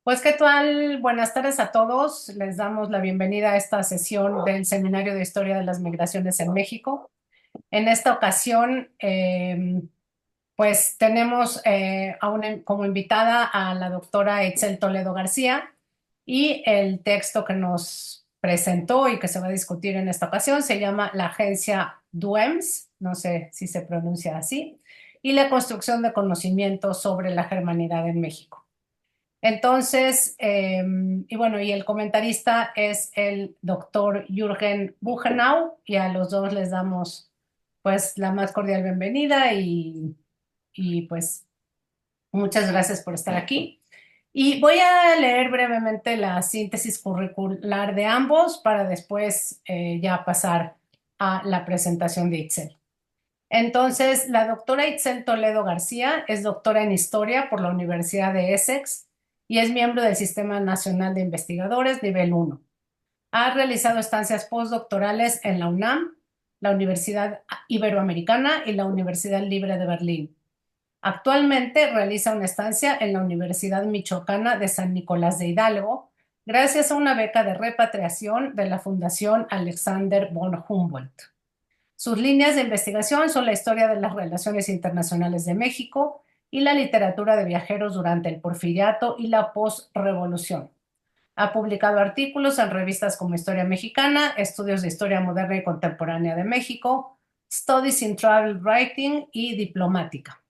Pues, ¿qué tal? Buenas tardes a todos. Les damos la bienvenida a esta sesión del Seminario de Historia de las Migraciones en México. En esta ocasión, pues tenemos como invitada a la doctora Itzel Toledo García y el texto que nos presentó y que se va a discutir en esta ocasión se llama La Agencia DUEMS, no sé si se pronuncia así, y la construcción de conocimiento sobre la germanidad en México. Entonces, y bueno, y el comentarista es el doctor Jürgen Buchenau, y a los dos les damos pues la más cordial bienvenida y pues muchas gracias por estar aquí. Y voy a leer brevemente la síntesis curricular de ambos para después ya pasar a la presentación de Itzel. Entonces, la doctora Itzel Toledo García es doctora en Historia por la Universidad de Essex y es miembro del Sistema Nacional de Investigadores nivel 1. Ha realizado estancias postdoctorales en la UNAM, la Universidad Iberoamericana y la Universidad Libre de Berlín. Actualmente realiza una estancia en la Universidad Michoacana de San Nicolás de Hidalgo, gracias a una beca de repatriación de la Fundación Alexander von Humboldt. Sus líneas de investigación son la historia de las relaciones internacionales de México y la literatura de viajeros durante el Porfiriato y la posrevolución. Ha publicado artículos en revistas como Historia Mexicana, Estudios de Historia Moderna y Contemporánea de México, Studies in Travel Writing y Diplomática.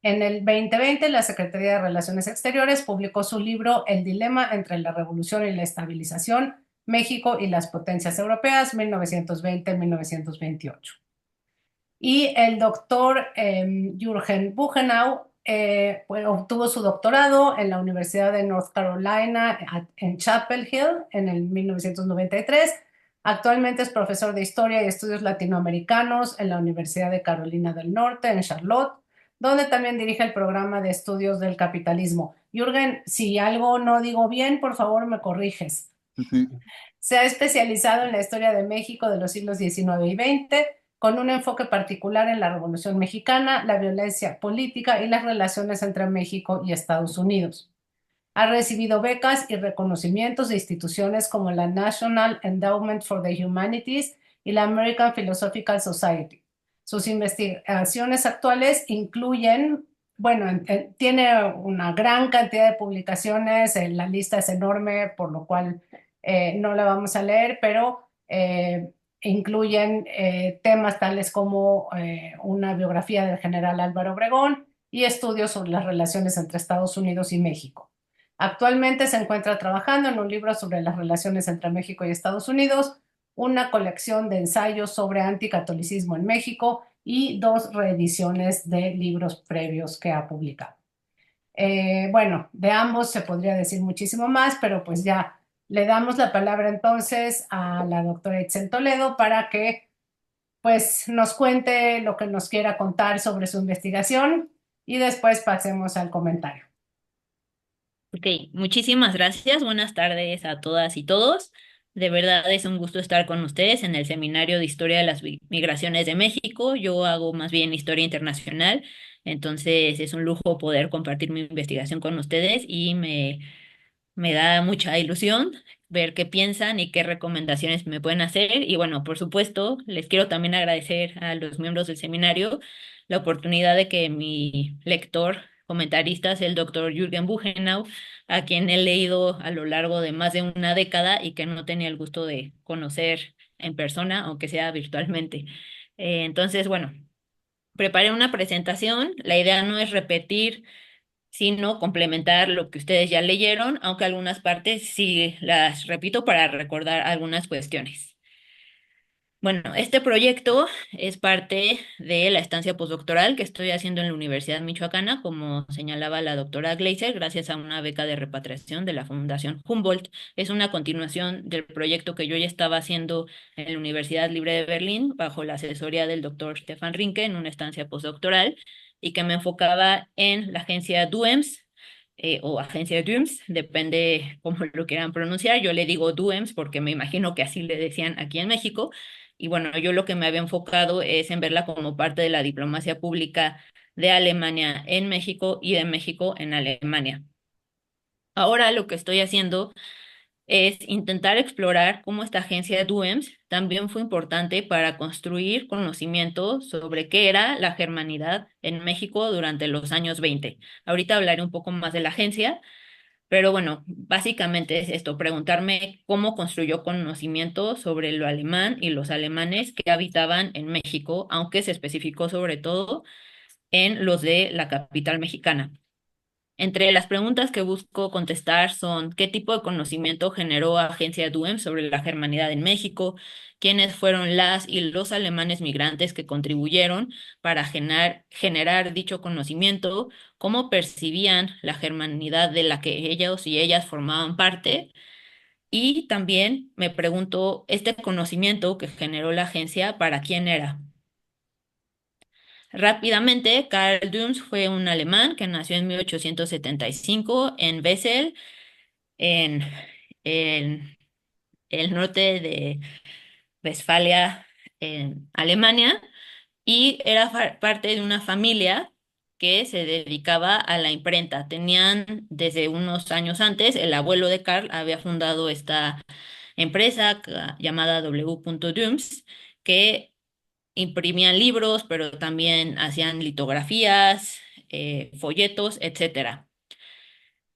En el 2020, la Secretaría de Relaciones Exteriores publicó su libro El dilema entre la revolución y la estabilización, México y las potencias europeas, 1920-1928. Y el doctor Jürgen Buchenau pues, obtuvo su doctorado en la Universidad de North Carolina en Chapel Hill en el 1993. Actualmente es profesor de Historia y Estudios Latinoamericanos en la Universidad de Carolina del Norte en Charlotte, donde también dirige el programa de estudios del capitalismo. Jürgen, si algo no digo bien, por favor me corriges. Ujú. Se ha especializado en la historia de México de los siglos XIX y XX, con un enfoque particular en la Revolución Mexicana, la violencia política y las relaciones entre México y Estados Unidos. Ha recibido becas y reconocimientos de instituciones como la National Endowment for the Humanities y la American Philosophical Society. Sus investigaciones actuales incluyen, bueno, tiene una gran cantidad de publicaciones, la lista es enorme, por lo cual no la vamos a leer, pero incluyen temas tales como una biografía del general Álvaro Obregón y estudios sobre las relaciones entre Estados Unidos y México. Actualmente se encuentra trabajando en un libro sobre las relaciones entre México y Estados Unidos, una colección de ensayos sobre anticatolicismo en México y dos reediciones de libros previos que ha publicado. Bueno, de ambos se podría decir muchísimo más, pero pues ya le damos la palabra entonces a la doctora Itzel Toledo para que pues nos cuente lo que nos quiera contar sobre su investigación y después pasemos al comentario. Ok, muchísimas gracias. Buenas tardes a todas y todos. De verdad es un gusto estar con ustedes en el Seminario de Historia de las Migraciones de México. Yo hago más bien historia internacional, entonces es un lujo poder compartir mi investigación con ustedes y me da mucha ilusión ver qué piensan y qué recomendaciones me pueden hacer. Y bueno, por supuesto, les quiero también agradecer a los miembros del seminario la oportunidad de que mi lector, comentarista, es el doctor Jürgen Buchenau, a quien he leído a lo largo de más de una década y que no tenía el gusto de conocer en persona, aunque sea virtualmente. Entonces, bueno, preparé una presentación. La idea no es repetir sino complementar lo que ustedes ya leyeron, aunque algunas partes sí las repito para recordar algunas cuestiones. Bueno, este proyecto es parte de la estancia postdoctoral que estoy haciendo en la Universidad Michoacana, como señalaba la doctora Gleiser, gracias a una beca de repatriación de la Fundación Humboldt. Es una continuación del proyecto que yo ya estaba haciendo en la Universidad Libre de Berlín, bajo la asesoría del doctor Stefan Rinke, en una estancia postdoctoral, y que me enfocaba en la agencia DUEMS, o agencia DUEMS, depende cómo lo quieran pronunciar. Yo le digo DUEMS porque me imagino que así le decían aquí en México. Y bueno, yo lo que me había enfocado es en verla como parte de la diplomacia pública de Alemania en México y de México en Alemania. Ahora lo que estoy haciendo es intentar explorar cómo esta agencia DUEMS también fue importante para construir conocimiento sobre qué era la germanidad en México durante los años 20. Ahorita hablaré un poco más de la agencia, pero bueno, básicamente es esto, preguntarme cómo construyó conocimiento sobre lo alemán y los alemanes que habitaban en México, aunque se especificó sobre todo en los de la capital mexicana. Entre las preguntas que busco contestar son ¿qué tipo de conocimiento generó Agencia DUEM sobre la germanidad en México? ¿Quiénes fueron las y los alemanes migrantes que contribuyeron para generar dicho conocimiento? ¿Cómo percibían la germanidad de la que ellos y ellas formaban parte? Y también me pregunto, ¿este conocimiento que generó la agencia, para quién era? Rápidamente, Karl Dums fue un alemán que nació en 1875 en Wesel, en, en el norte de Westfalia, en Alemania, y era parte de una familia que se dedicaba a la imprenta. Tenían desde unos años antes, el abuelo de Karl había fundado esta empresa llamada W. Dums, que imprimían libros, pero también hacían litografías, folletos, etcétera.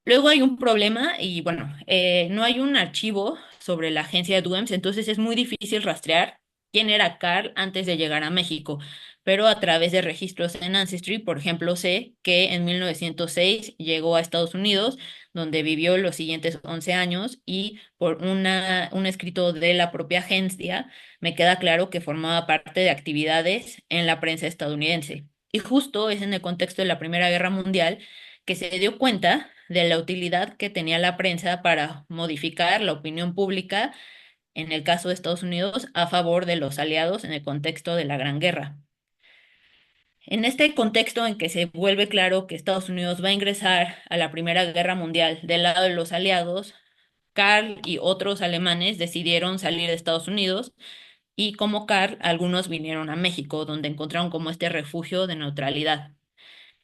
Luego hay un problema y bueno, no hay un archivo sobre la agencia de DUEMS, entonces es muy difícil rastrear quién era Carl antes de llegar a México, pero a través de registros en Ancestry, por ejemplo, sé que en 1906 llegó a Estados Unidos, donde vivió los siguientes 11 años y por un escrito de la propia agencia me queda claro que formaba parte de actividades en la prensa estadounidense. Y justo es en el contexto de la Primera Guerra Mundial que se dio cuenta de la utilidad que tenía la prensa para modificar la opinión pública, en el caso de Estados Unidos, a favor de los aliados en el contexto de la Gran Guerra. En este contexto en que se vuelve claro que Estados Unidos va a ingresar a la Primera Guerra Mundial del lado de los aliados, Karl y otros alemanes decidieron salir de Estados Unidos y como Karl, algunos vinieron a México, donde encontraron como este refugio de neutralidad.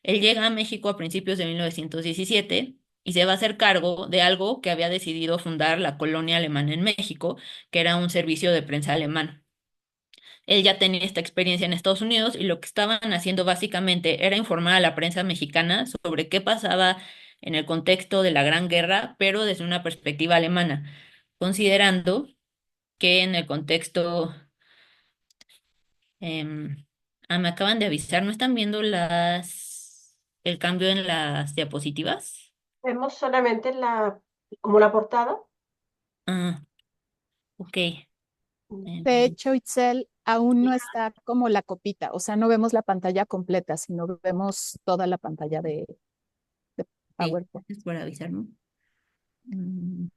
Él llega a México a principios de 1917 y se va a hacer cargo de algo que había decidido fundar la colonia alemana en México, que era un servicio de prensa alemán. Él ya tenía esta experiencia en Estados Unidos y lo que estaban haciendo básicamente era informar a la prensa mexicana sobre qué pasaba en el contexto de la Gran Guerra, pero desde una perspectiva alemana, considerando que en el contexto... me acaban de avisar, ¿no están viendo el cambio en las diapositivas? Vemos solamente como la portada. Ah, ok. De Em, hecho, Itzel, aún no está como la copita, o sea, no vemos la pantalla completa, sino vemos toda la pantalla de ok, PowerPoint. es por avisarme. Mm,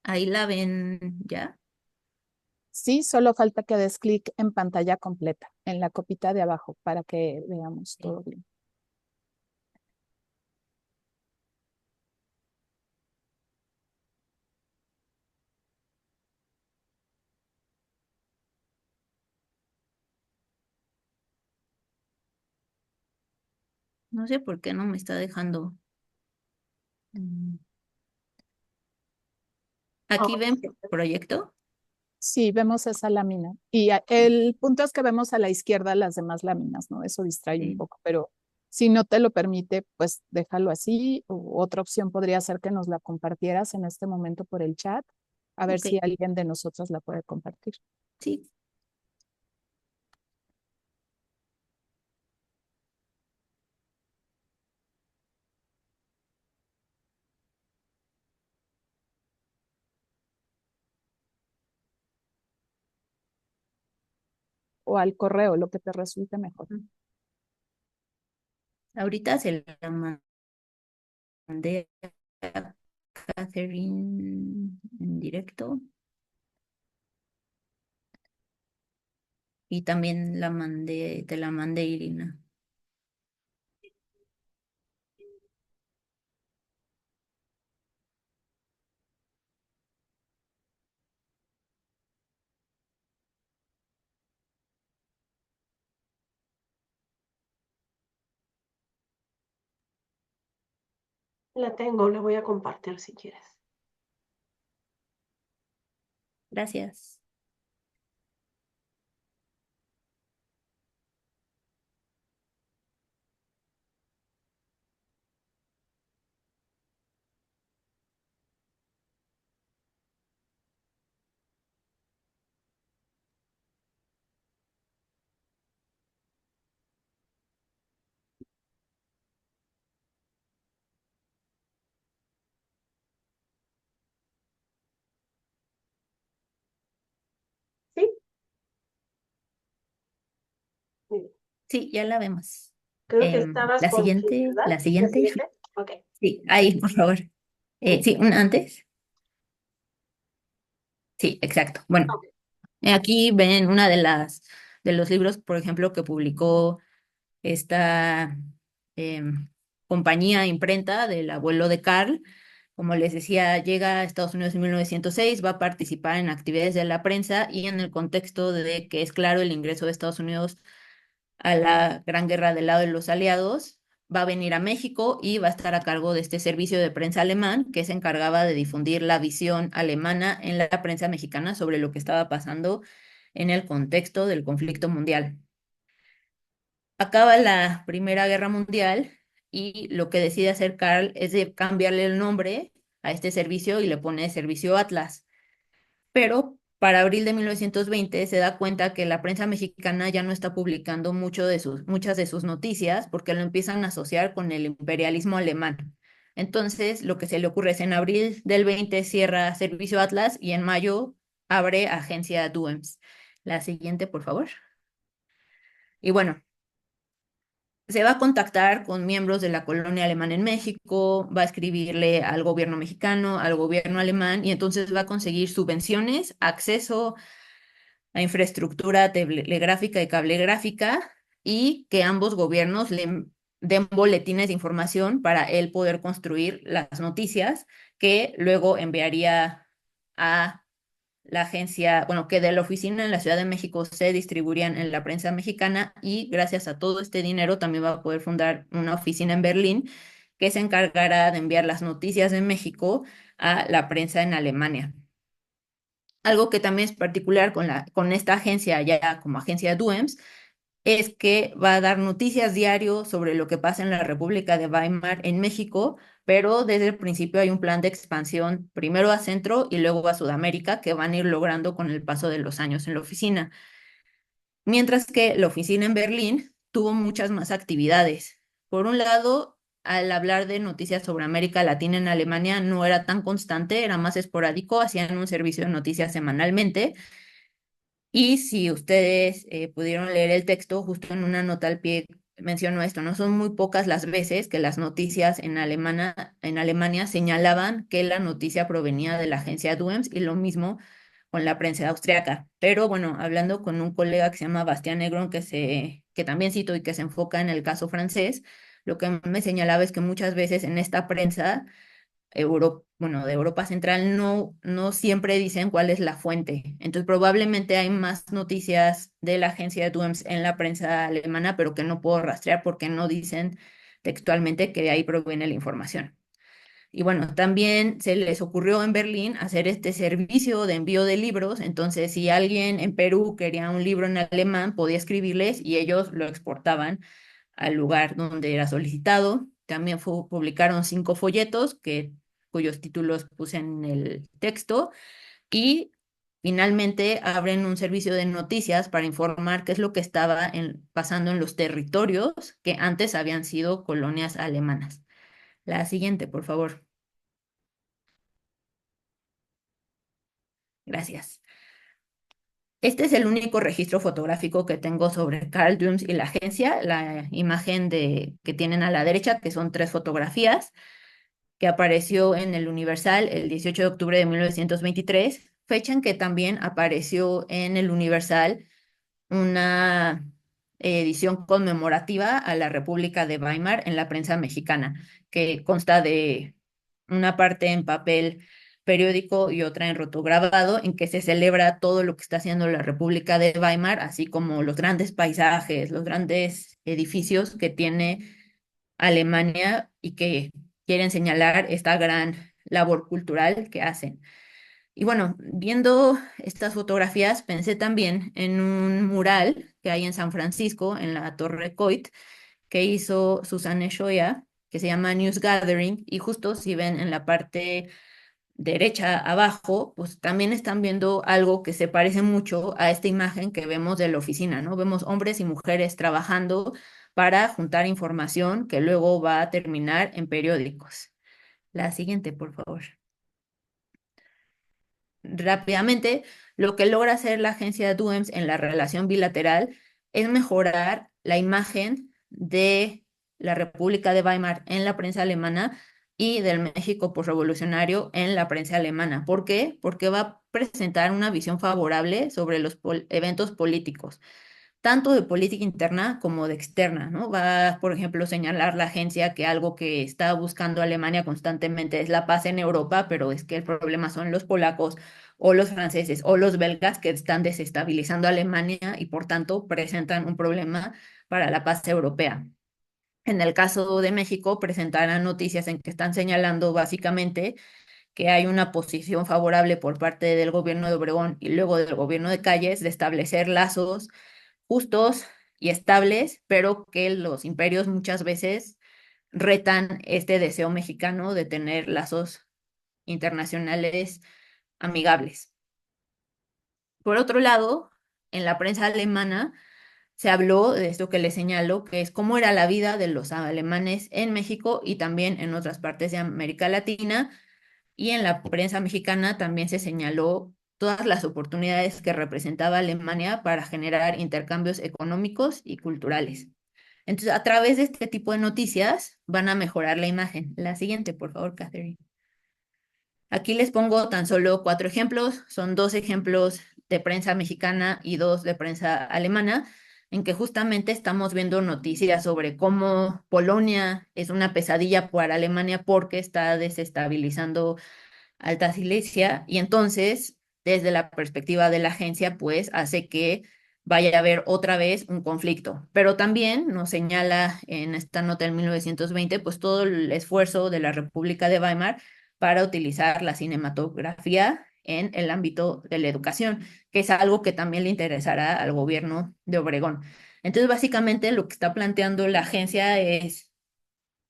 ahí la ven ya. Sí, solo falta que des clic en pantalla completa, en la copita de abajo, para que veamos Ok. todo bien. No sé por qué no me está dejando. Mm, Aquí Ahora ven sí. proyecto. Sí, vemos esa lámina. Y el punto es que vemos a la izquierda las demás láminas, ¿no? Eso distrae un Sí, poco, pero si no te lo permite, pues déjalo así. O otra opción podría ser que nos la compartieras en este momento por el chat, a ver ok, si alguien de nosotros la puede compartir. sí. O al correo, lo que te resulte mejor. Ahorita se la mandé a Catherine en directo y también te la mandé, Irina. La tengo, la voy a compartir si quieres. Gracias. ¿Sí? Muy Sí, ya la vemos. creo que estabas La con Kit, siguiente, ¿verdad? la ¿La siguiente. siguiente? Ok. Sí, ahí, por favor. Sí, un antes. Sí, exacto. Bueno, Ok. aquí ven una de los libros, por ejemplo, que publicó esta em, compañía imprenta del abuelo de Carl. Como les decía, llega a Estados Unidos en 1906, va a participar en actividades de la prensa y en el contexto de que es claro el ingreso de Estados Unidos a la Gran Guerra del lado de los aliados, va a venir a México y va a estar a cargo de este servicio de prensa alemán que se encargaba de difundir la visión alemana en la prensa mexicana sobre lo que estaba pasando en el contexto del conflicto mundial. Acaba la Primera Guerra Mundial y lo que decide hacer Karl es de cambiarle el nombre a este servicio y le pone Servicio Atlas. Pero para abril de 1920 se da cuenta que la prensa mexicana ya no está publicando muchas de sus noticias porque lo empiezan a asociar con el imperialismo alemán. Entonces, lo que se le ocurre es en abril del 20 cierra Servicio Atlas y en mayo abre Agencia Duems. La siguiente, por favor. Y bueno, se va a contactar con miembros de la colonia alemana en México, va a escribirle al gobierno mexicano, al gobierno alemán, y entonces va a conseguir subvenciones, acceso a infraestructura telegráfica y cablegráfica, y que ambos gobiernos le den boletines de información para él poder construir las noticias que luego enviaría a la agencia, bueno, que de la oficina en la Ciudad de México se distribuirían en la prensa mexicana, y gracias a todo este dinero también va a poder fundar una oficina en Berlín que se encargará de enviar las noticias de México a la prensa en Alemania. Algo que también es particular con esta agencia, ya como agencia Duems, es que va a dar noticias diario sobre lo que pasa en la República de Weimar en México, pero desde el principio hay un plan de expansión, primero a Centro y luego a Sudamérica, que van a ir logrando con el paso de los años en la oficina. Mientras que la oficina en Berlín tuvo muchas más actividades. Por un lado, al hablar de noticias sobre América Latina en Alemania no era tan constante, era más esporádico, hacían un servicio de noticias semanalmente. Y si ustedes pudieron leer el texto, justo en una nota al pie menciono esto, ¿no? Son muy pocas las veces que las noticias en Alemania señalaban que la noticia provenía de la agencia Duems, y lo mismo con la prensa austriaca. Pero bueno, hablando con un colega que se llama Bastián Negron, que también cito y que se enfoca en el caso francés, lo que me señalaba es que muchas veces en esta prensa bueno, de Europa Central no siempre dicen cuál es la fuente. Entonces, probablemente hay más noticias de la agencia de Duems en la prensa alemana, pero que no puedo rastrear porque no dicen textualmente que de ahí proviene la información. Y bueno, también se les ocurrió en Berlín hacer este servicio de envío de libros. Entonces, si alguien en Perú quería un libro en alemán, podía escribirles y ellos lo exportaban al lugar donde era solicitado. También publicaron 5 folletos cuyos títulos puse en el texto, y finalmente abren un servicio de noticias para informar qué es lo que estaba pasando en los territorios que antes habían sido colonias alemanas. La siguiente, por favor. Gracias. Este es el único registro fotográfico que tengo sobre Carl Dums y la agencia. La imagen que tienen a la derecha, que son 3 fotografías, que apareció en el Universal el 18 de octubre de 1923, fecha en que también apareció en el Universal una edición conmemorativa a la República de Weimar en la prensa mexicana, que consta de una parte en papel periódico y otra en rotograbado, en que se celebra todo lo que está haciendo la República de Weimar, así como los grandes paisajes, los grandes edificios que tiene Alemania y que quieren señalar esta gran labor cultural que hacen. Y bueno, viendo estas fotografías, pensé también en un mural que hay en San Francisco, en la Torre Coit, que hizo Susanne Shoya, que se llama News Gathering, y justo si ven en la parte derecha abajo, pues también están viendo algo que se parece mucho a esta imagen que vemos de la oficina, ¿no? Vemos hombres y mujeres trabajando para juntar información que luego va a terminar en periódicos. La siguiente, por favor. Rápidamente, lo que logra hacer la agencia DUEMS en la relación bilateral es mejorar la imagen de la República de Weimar en la prensa alemana y del México posrevolucionario en la prensa alemana. ¿Por qué? Porque va a presentar una visión favorable sobre los eventos políticos, tanto de política interna como de externa, ¿no? Va, por ejemplo, señalar la agencia que algo que está buscando Alemania constantemente es la paz en Europa, pero es que el problema son los polacos o los franceses o los belgas que están desestabilizando a Alemania y por tanto presentan un problema para la paz europea. En el caso de México, presentarán noticias en que están señalando básicamente que hay una posición favorable por parte del gobierno de Obregón y luego del gobierno de Calles de establecer lazos justos y estables, pero que los imperios muchas veces retan este deseo mexicano de tener lazos internacionales amigables. Por otro lado, en la prensa alemana se habló de esto que les señalo, que es cómo era la vida de los alemanes en México y también en otras partes de América Latina. Y en la prensa mexicana también se señaló todas las oportunidades que representaba Alemania para generar intercambios económicos y culturales. Entonces, a través de este tipo de noticias van a mejorar la imagen. La siguiente, por favor, Catherine. Aquí les pongo tan solo 4 ejemplos. Son 2 ejemplos de prensa mexicana y 2 de prensa alemana, en que justamente estamos viendo noticias sobre cómo Polonia es una pesadilla para Alemania porque está desestabilizando Alta Silesia, y entonces, desde la perspectiva de la agencia, pues hace que vaya a haber otra vez un conflicto. Pero también nos señala en esta nota del 1920, pues todo el esfuerzo de la República de Weimar para utilizar la cinematografía en el ámbito de la educación, que es algo que también le interesará al gobierno de Obregón. Entonces, básicamente lo que está planteando la agencia es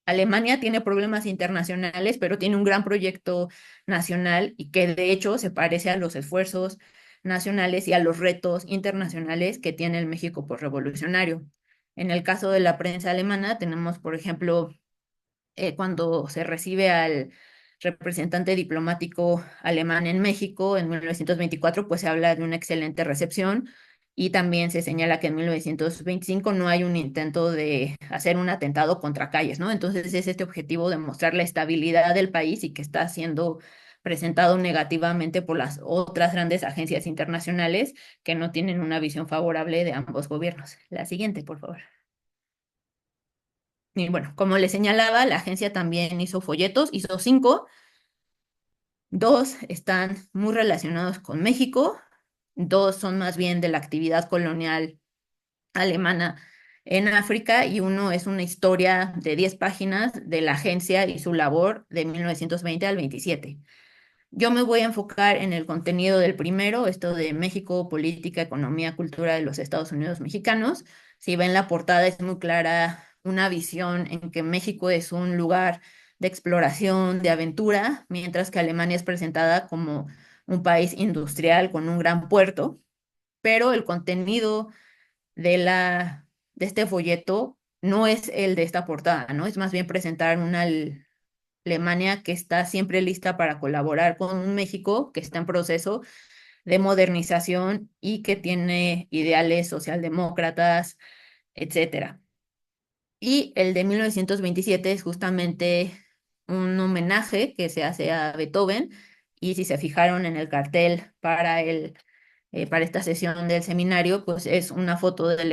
Alemania tiene problemas internacionales, pero tiene un gran proyecto nacional y que de hecho se parece a los esfuerzos nacionales y a los retos internacionales que tiene el México postrevolucionario. En el caso de la prensa alemana, tenemos, por ejemplo, cuando se recibe al representante diplomático alemán en México en 1924, pues se habla de una excelente recepción y también se señala que en 1925 no hay un intento de hacer un atentado contra Calles, ¿no? Entonces es este objetivo de mostrar la estabilidad del país y que está siendo presentado negativamente por las otras grandes agencias internacionales que no tienen una visión favorable de ambos gobiernos. La siguiente, por favor. Y bueno, como les señalaba, la agencia también hizo folletos, hizo 5. 2 están muy relacionados con México, 2 son más bien de la actividad colonial alemana en África y uno es una historia de 10 páginas de la agencia y su labor de 1920 al 27. Yo me voy a enfocar en el contenido del primero, esto de México, política, economía, cultura de los Estados Unidos mexicanos. Si ven la portada es muy clara una visión en que México es un lugar de exploración, de aventura, mientras que Alemania es presentada como un país industrial con un gran puerto, pero el contenido de este folleto no es el de esta portada, ¿no? Es más bien presentar una Alemania que está siempre lista para colaborar con un México que está en proceso de modernización y que tiene ideales socialdemócratas, etcétera. Y el de 1927 es justamente un homenaje que se hace a Beethoven. Y si se fijaron en el cartel para esta sesión del seminario, pues es una foto de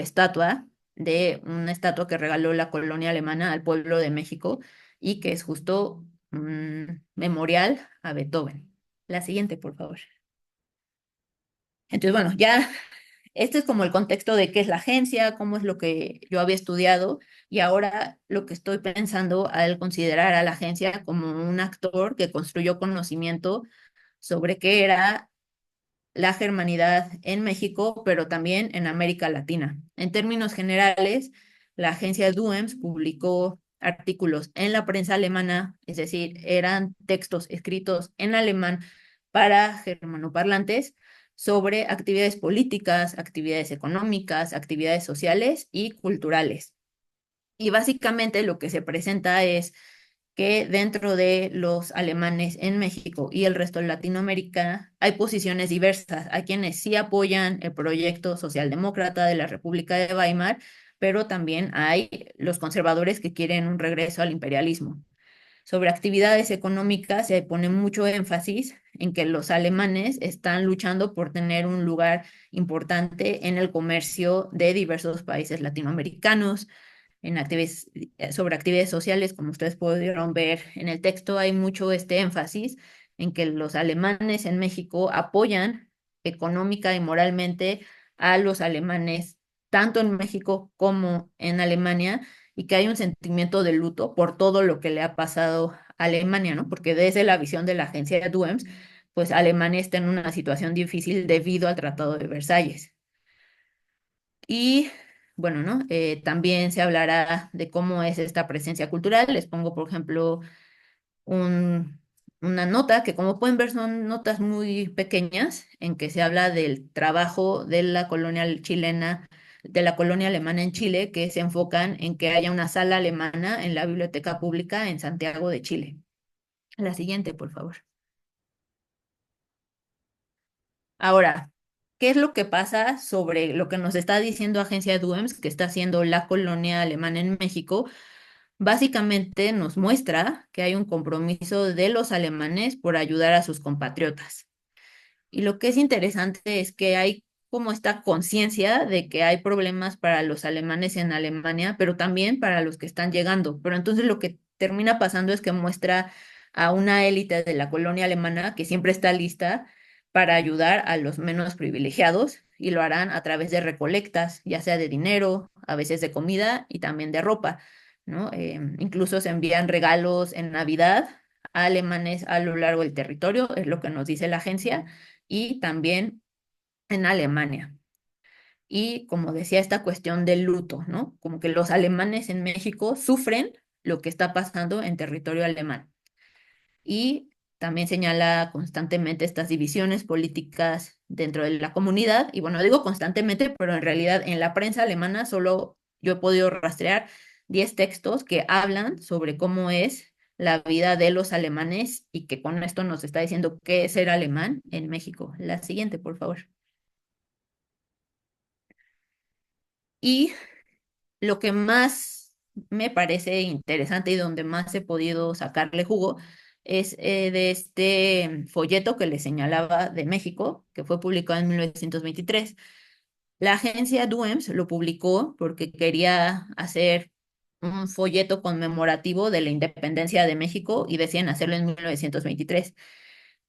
una estatua que regaló la colonia alemana al pueblo de México y que es justo un memorial a Beethoven. La siguiente, por favor. Entonces, bueno, ya este es como el contexto de qué es la agencia, cómo es lo que yo había estudiado y ahora lo que estoy pensando al considerar a la agencia como un actor que construyó conocimiento sobre qué era la germanidad en México, pero también en América Latina. En términos generales, la agencia DUEMS publicó artículos en la prensa alemana, es decir, eran textos escritos en alemán para germanoparlantes sobre actividades políticas, actividades económicas, actividades sociales y culturales. Y básicamente lo que se presenta es que dentro de los alemanes en México y el resto de Latinoamérica hay posiciones diversas. Hay quienes sí apoyan el proyecto socialdemócrata de la República de Weimar, pero también hay los conservadores que quieren un regreso al imperialismo. Sobre actividades económicas se pone mucho énfasis en que los alemanes están luchando por tener un lugar importante en el comercio de diversos países latinoamericanos en actividades, sobre actividades sociales, como ustedes pudieron ver en el texto, hay mucho este énfasis en que los alemanes en México apoyan económica y moralmente a los alemanes, tanto en México como en Alemania, y que hay un sentimiento de luto por todo lo que le ha pasado a Alemania, ¿no? Porque desde la visión de la agencia DUEMS, pues Alemania está en una situación difícil debido al Tratado de Versalles. Y bueno, ¿no? También se hablará de cómo es esta presencia cultural. Les pongo, por ejemplo, una nota que, como pueden ver, son notas muy pequeñas en que se habla del trabajo de la colonia chilena, de la colonia alemana en Chile, que se enfocan en que haya una sala alemana en la biblioteca pública en Santiago de Chile. La siguiente, por favor. Ahora, ¿qué es lo que pasa sobre lo que nos está diciendo Agencia DUEMS, que está haciendo la colonia alemana en México? Básicamente nos muestra que hay un compromiso de los alemanes por ayudar a sus compatriotas. Y lo que es interesante es que hay como esta conciencia de que hay problemas para los alemanes en Alemania, pero también para los que están llegando. Pero entonces lo que termina pasando es que muestra a una élite de la colonia alemana que siempre está lista para ayudar a los menos privilegiados y lo harán a través de recolectas, ya sea de dinero, a veces de comida y también de ropa, ¿no? Incluso se envían regalos en Navidad a alemanes a lo largo del territorio, es lo que nos dice la agencia y también en Alemania. Y como decía, esta cuestión del luto, ¿no? Como que los alemanes en México sufren lo que está pasando en territorio alemán. Y también señala constantemente estas divisiones políticas dentro de la comunidad. Y bueno, digo constantemente, pero en realidad en la prensa alemana solo yo he podido rastrear 10 textos que hablan sobre cómo es la vida de los alemanes y que con esto nos está diciendo qué es ser alemán en México. La siguiente, por favor. Y lo que más me parece interesante y donde más he podido sacarle jugo es de este folleto que le señalaba de México, que fue publicado en 1923. La agencia DUEMS lo publicó porque quería hacer un folleto conmemorativo de la independencia de México y decían hacerlo en 1923.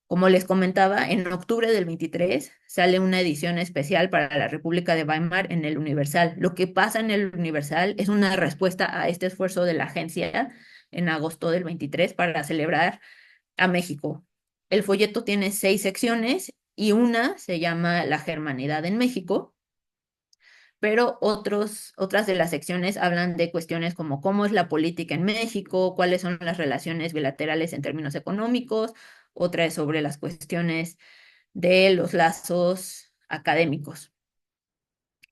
Como les comentaba, en octubre del 23 sale una edición especial para la República de Weimar en el Universal. Lo que pasa en el Universal es una respuesta a este esfuerzo de la agencia en agosto del 23 para celebrar a México. El folleto tiene 6 secciones y una se llama La Germanidad en México, pero otras de las secciones hablan de cuestiones como cómo es la política en México, cuáles son las relaciones bilaterales en términos económicos, otra es sobre las cuestiones de los lazos académicos.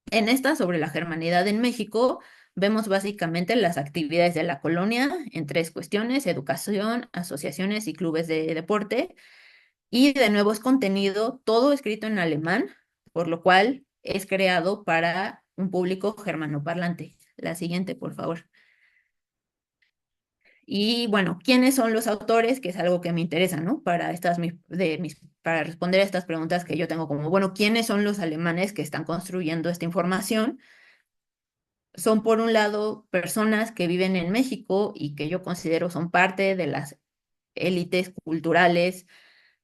En esta, sobre la germanidad en México, vemos básicamente las actividades de la colonia en 3 cuestiones: educación, asociaciones y clubes de deporte. Y de nuevo es contenido todo escrito en alemán, por lo cual es creado para un público germanoparlante. La siguiente, por favor. Y bueno, ¿quiénes son los autores? Que es algo que me interesa, ¿no? Para responder a estas preguntas que yo tengo como, bueno, ¿quiénes son los alemanes que están construyendo esta información? Son, por un lado, personas que viven en México y que yo considero son parte de las élites culturales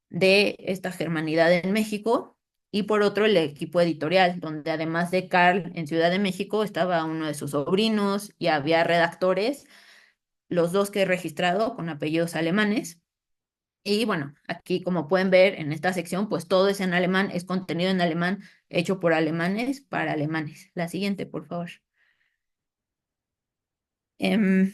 de esta germanidad en México. y por otro el equipo editorial, donde además de Carl en Ciudad de México estaba uno de sus sobrinos y había redactores, los dos que he registrado con apellidos alemanes. Y bueno, aquí como pueden ver en esta sección, pues todo es en alemán, es contenido en alemán, hecho por alemanes para alemanes. La siguiente, por favor. Em,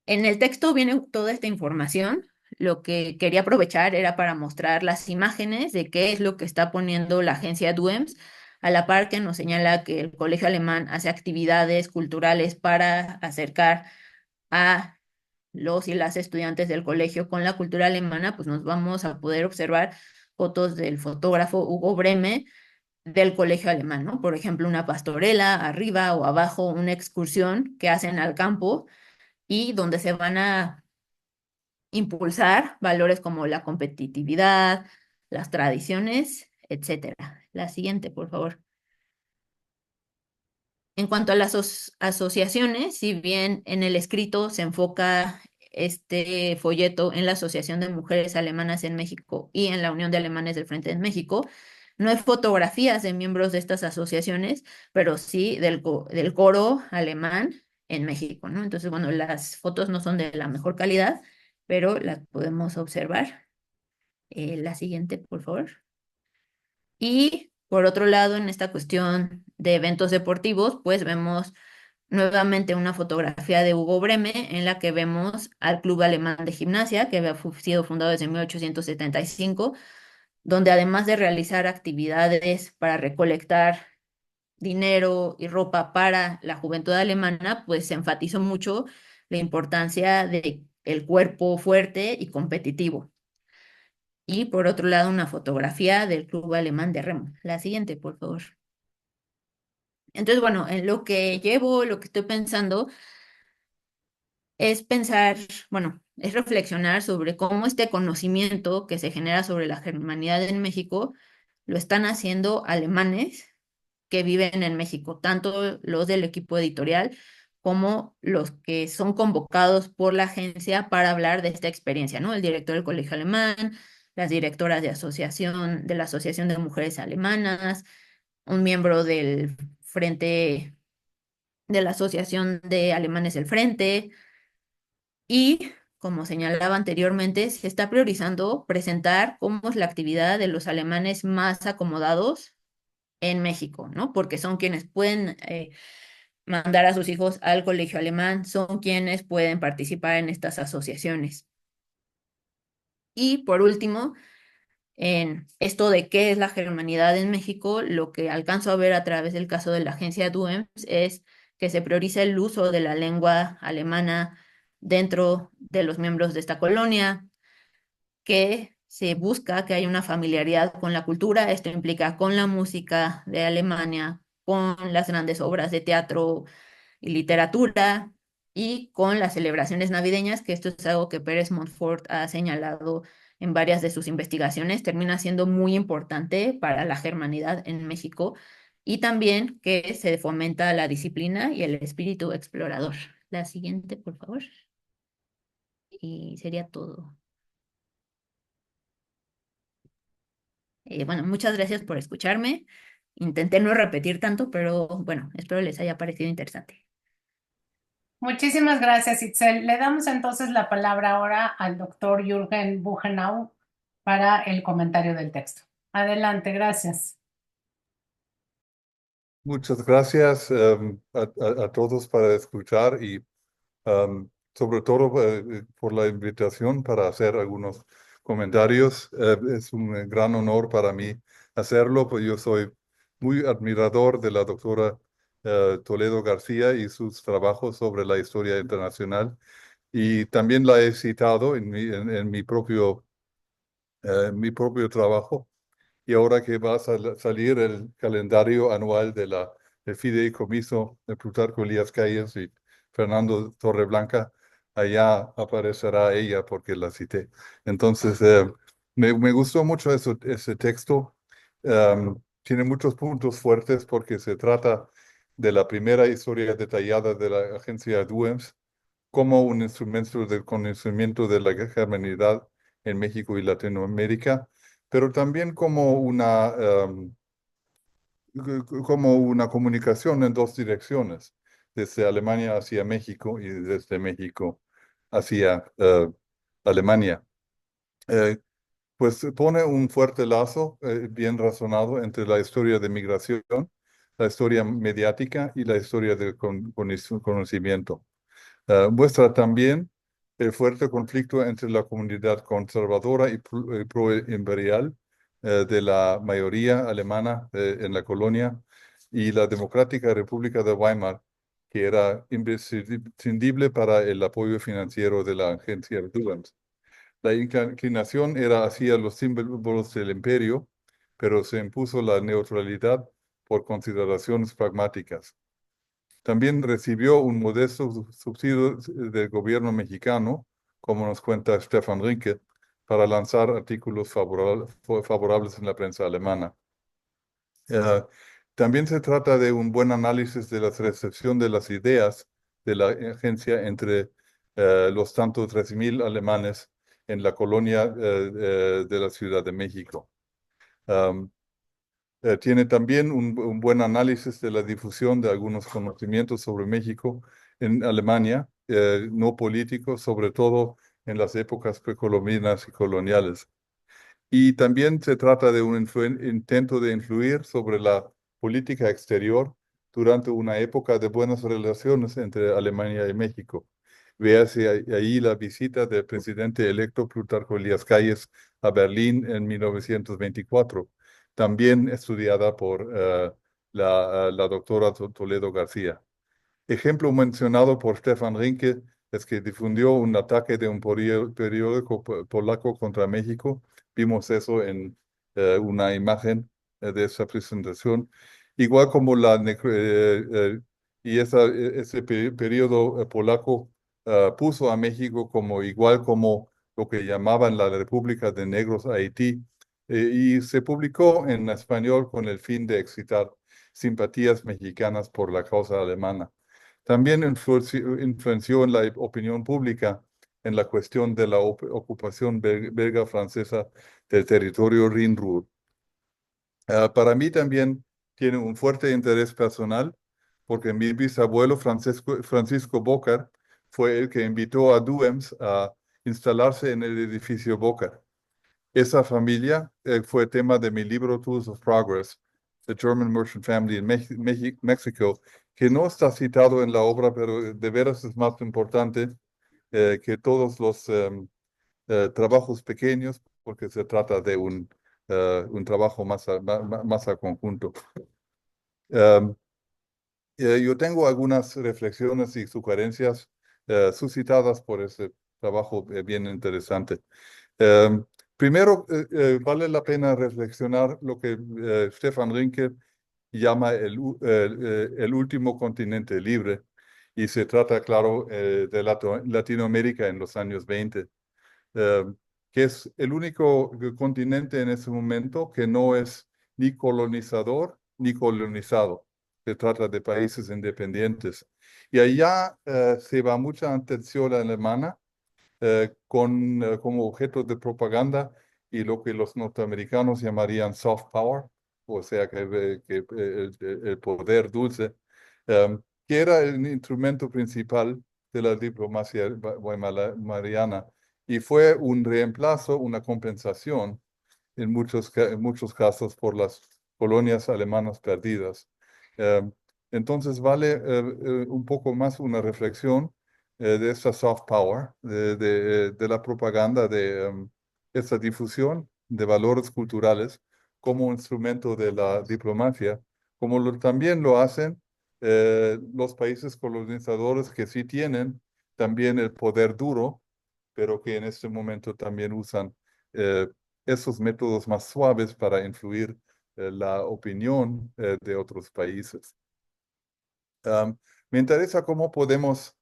en el texto viene toda esta información. Lo que quería aprovechar era para mostrar las imágenes de qué es lo que está poniendo la agencia DUEMS, a la par que nos señala que el colegio alemán hace actividades culturales para acercar a los y las estudiantes del colegio con la cultura alemana, pues nos vamos a poder observar fotos del fotógrafo Hugo Breme del colegio alemán, ¿no? Por ejemplo, una pastorela arriba o abajo, una excursión que hacen al campo y donde se van a impulsar valores como la competitividad, las tradiciones, etcétera. La siguiente, por favor. En cuanto a las asociaciones, si bien en el escrito se enfoca este folleto en la Asociación de Mujeres Alemanas en México y en la Unión de Alemanes del Frente en México, no hay fotografías de miembros de estas asociaciones, pero sí del coro alemán en México, ¿no? Entonces, bueno, las fotos no son de la mejor calidad, pero las podemos observar. La siguiente, por favor. Y por otro lado, en esta cuestión de eventos deportivos, pues vemos nuevamente una fotografía de Hugo Breme en la que vemos al Club Alemán de Gimnasia, que había sido fundado desde 1875, donde además de realizar actividades para recolectar dinero y ropa para la juventud alemana, pues se enfatizó mucho la importancia de el cuerpo fuerte y competitivo. Y por otro lado, una fotografía del Club Alemán de Remo. La siguiente, por favor. Entonces, bueno, en lo que llevo, lo que estoy pensando es pensar, bueno, es reflexionar sobre cómo este conocimiento que se genera sobre la germanidad en México lo están haciendo alemanes que viven en México, tanto los del equipo editorial como los que son convocados por la agencia para hablar de esta experiencia, ¿no? El director del Colegio Alemán, las directoras de la Asociación de Mujeres Alemanas, un miembro del Frente, de la Asociación de Alemanes del Frente, y, como señalaba anteriormente, se está priorizando presentar cómo es la actividad de los alemanes más acomodados en México, ¿no? Porque son quienes pueden mandar a sus hijos al colegio alemán, son quienes pueden participar en estas asociaciones. Y por último, en esto de qué es la germanidad en México, lo que alcanzo a ver a través del caso de la agencia DUEMS es que se prioriza el uso de la lengua alemana dentro de los miembros de esta colonia, que se busca que haya una familiaridad con la cultura. Esto implica con la música de Alemania, con las grandes obras de teatro y literatura y con las celebraciones navideñas, que esto es algo que Pérez Montfort ha señalado en varias de sus investigaciones, termina siendo muy importante para la germanidad en México, y también que se fomenta la disciplina y el espíritu explorador. La siguiente, por favor. Y sería todo. Bueno, muchas gracias por escucharme. Intenté no repetir tanto, pero bueno, espero les haya parecido interesante. Muchísimas gracias, Itzel. Le damos entonces la palabra ahora al doctor Jürgen Buchenau para el comentario del texto. Adelante, gracias. Muchas gracias a todos para escuchar y sobre todo por la invitación para hacer algunos comentarios. Es un gran honor para mí hacerlo, pues yo soy muy admirador de la doctora Toledo García y sus trabajos sobre la historia internacional, y también la he citado en mi propio trabajo. Y ahora que va a salir el calendario anual del Fideicomiso de Plutarco Elías Calles y Fernando Torreblanca, allá aparecerá ella porque la cité. Entonces, me gustó mucho ese texto. Tiene muchos puntos fuertes porque se trata de la primera historia detallada de la agencia DUEMS como un instrumento del conocimiento de la germanidad en México y Latinoamérica, pero también como una comunicación en dos direcciones, desde Alemania hacia México y desde México hacia Alemania. Pues pone un fuerte lazo bien razonado entre la historia de migración, la historia mediática y la historia del conocimiento. Muestra también el fuerte conflicto entre la comunidad conservadora y pro-imperial de la mayoría alemana en la colonia y la Democrática República de Weimar, que era imprescindible para el apoyo financiero de la agencia Dubens. La inclinación era hacia los símbolos del imperio, pero se impuso la neutralidad por consideraciones pragmáticas. También recibió un modesto subsidio del gobierno mexicano, como nos cuenta Stefan Rinke, para lanzar artículos favorables en la prensa alemana. También se trata de un buen análisis de la recepción de las ideas de la agencia entre los tantos 13,000 alemanes en la colonia de la Ciudad de México. Tiene también un buen análisis de la difusión de algunos conocimientos sobre México en Alemania, no políticos, sobre todo en las épocas precolombinas y coloniales. Y también se trata de un intento de influir sobre la política exterior durante una época de buenas relaciones entre Alemania y México. Véase ahí la visita del presidente electo Plutarco Elías Calles a Berlín en 1924, también estudiada por la doctora Toledo García. Ejemplo mencionado por Stefan Rinke es que difundió un ataque de un periódico polaco contra México. Vimos eso en una imagen de esa presentación. Igual como ese periodo polaco puso a México como igual como lo que llamaban la República de Negros Haití, y se publicó en español con el fin de excitar simpatías mexicanas por la causa alemana. También influenció en la opinión pública en la cuestión de la ocupación belga francesa del territorio Rin-Ruhr. Para mí también tiene un fuerte interés personal, porque mi bisabuelo Francisco Bocar fue el que invitó a Duems a instalarse en el edificio Bocar. Esa familia fue tema de mi libro Tools of Progress, The German Merchant Family in Mexico, que no está citado en la obra, pero de veras es más importante que todos los trabajos pequeños, porque se trata de un trabajo más a conjunto. Yo tengo algunas reflexiones y sugerencias suscitadas por ese trabajo bien interesante. Primero, vale la pena reflexionar lo que Stefan Rinke llama el último continente libre, y se trata, claro, de Latinoamérica en los años 20, eh, que es el único continente en ese momento que no es ni colonizador ni colonizado. Se trata de países independientes. Y allá se va mucha atención alemana como objeto de propaganda y lo que los norteamericanos llamarían soft power, o sea, el poder dulce, que era el instrumento principal de la diplomacia weimariana, y fue un reemplazo, una compensación en muchos casos por las colonias alemanas perdidas. Eh, entonces vale un poco más una reflexión de esta soft power, de la propaganda, de esta difusión de valores culturales como instrumento de la diplomacia, como también lo hacen los países colonizadores, que sí tienen también el poder duro, pero que en este momento también usan eh, esos métodos más suaves para influir la opinión de otros países. Me interesa cómo podemos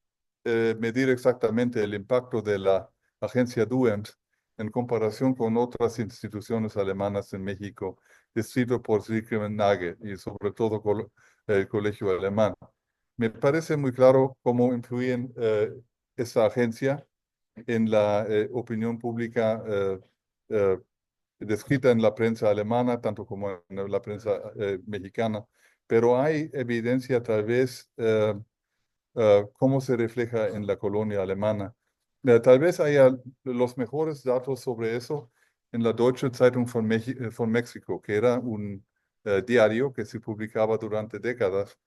medir exactamente el impacto de la agencia DUEMS en comparación con otras instituciones alemanas en México, descrito por Sigmund Nagel y sobre todo el Colegio Alemán. Me parece muy claro cómo influyen esta agencia en la opinión pública descrita en la prensa alemana, tanto como en la prensa mexicana, pero hay evidencia tal vez cómo se refleja en la colonia alemana. Tal vez haya los mejores datos sobre eso en la Deutsche Zeitung von México, que era un diario que se publicaba durante décadas,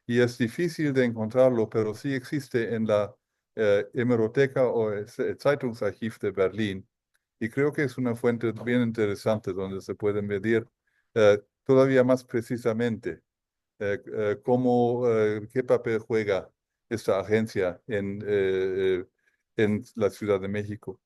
y es difícil de encontrarlo, pero sí existe en la Hemeroteca o el Zeitungsarchiv de Berlín. Y creo que es una fuente bien interesante donde se puede medir todavía más precisamente qué papel juega esta agencia en la Ciudad de México.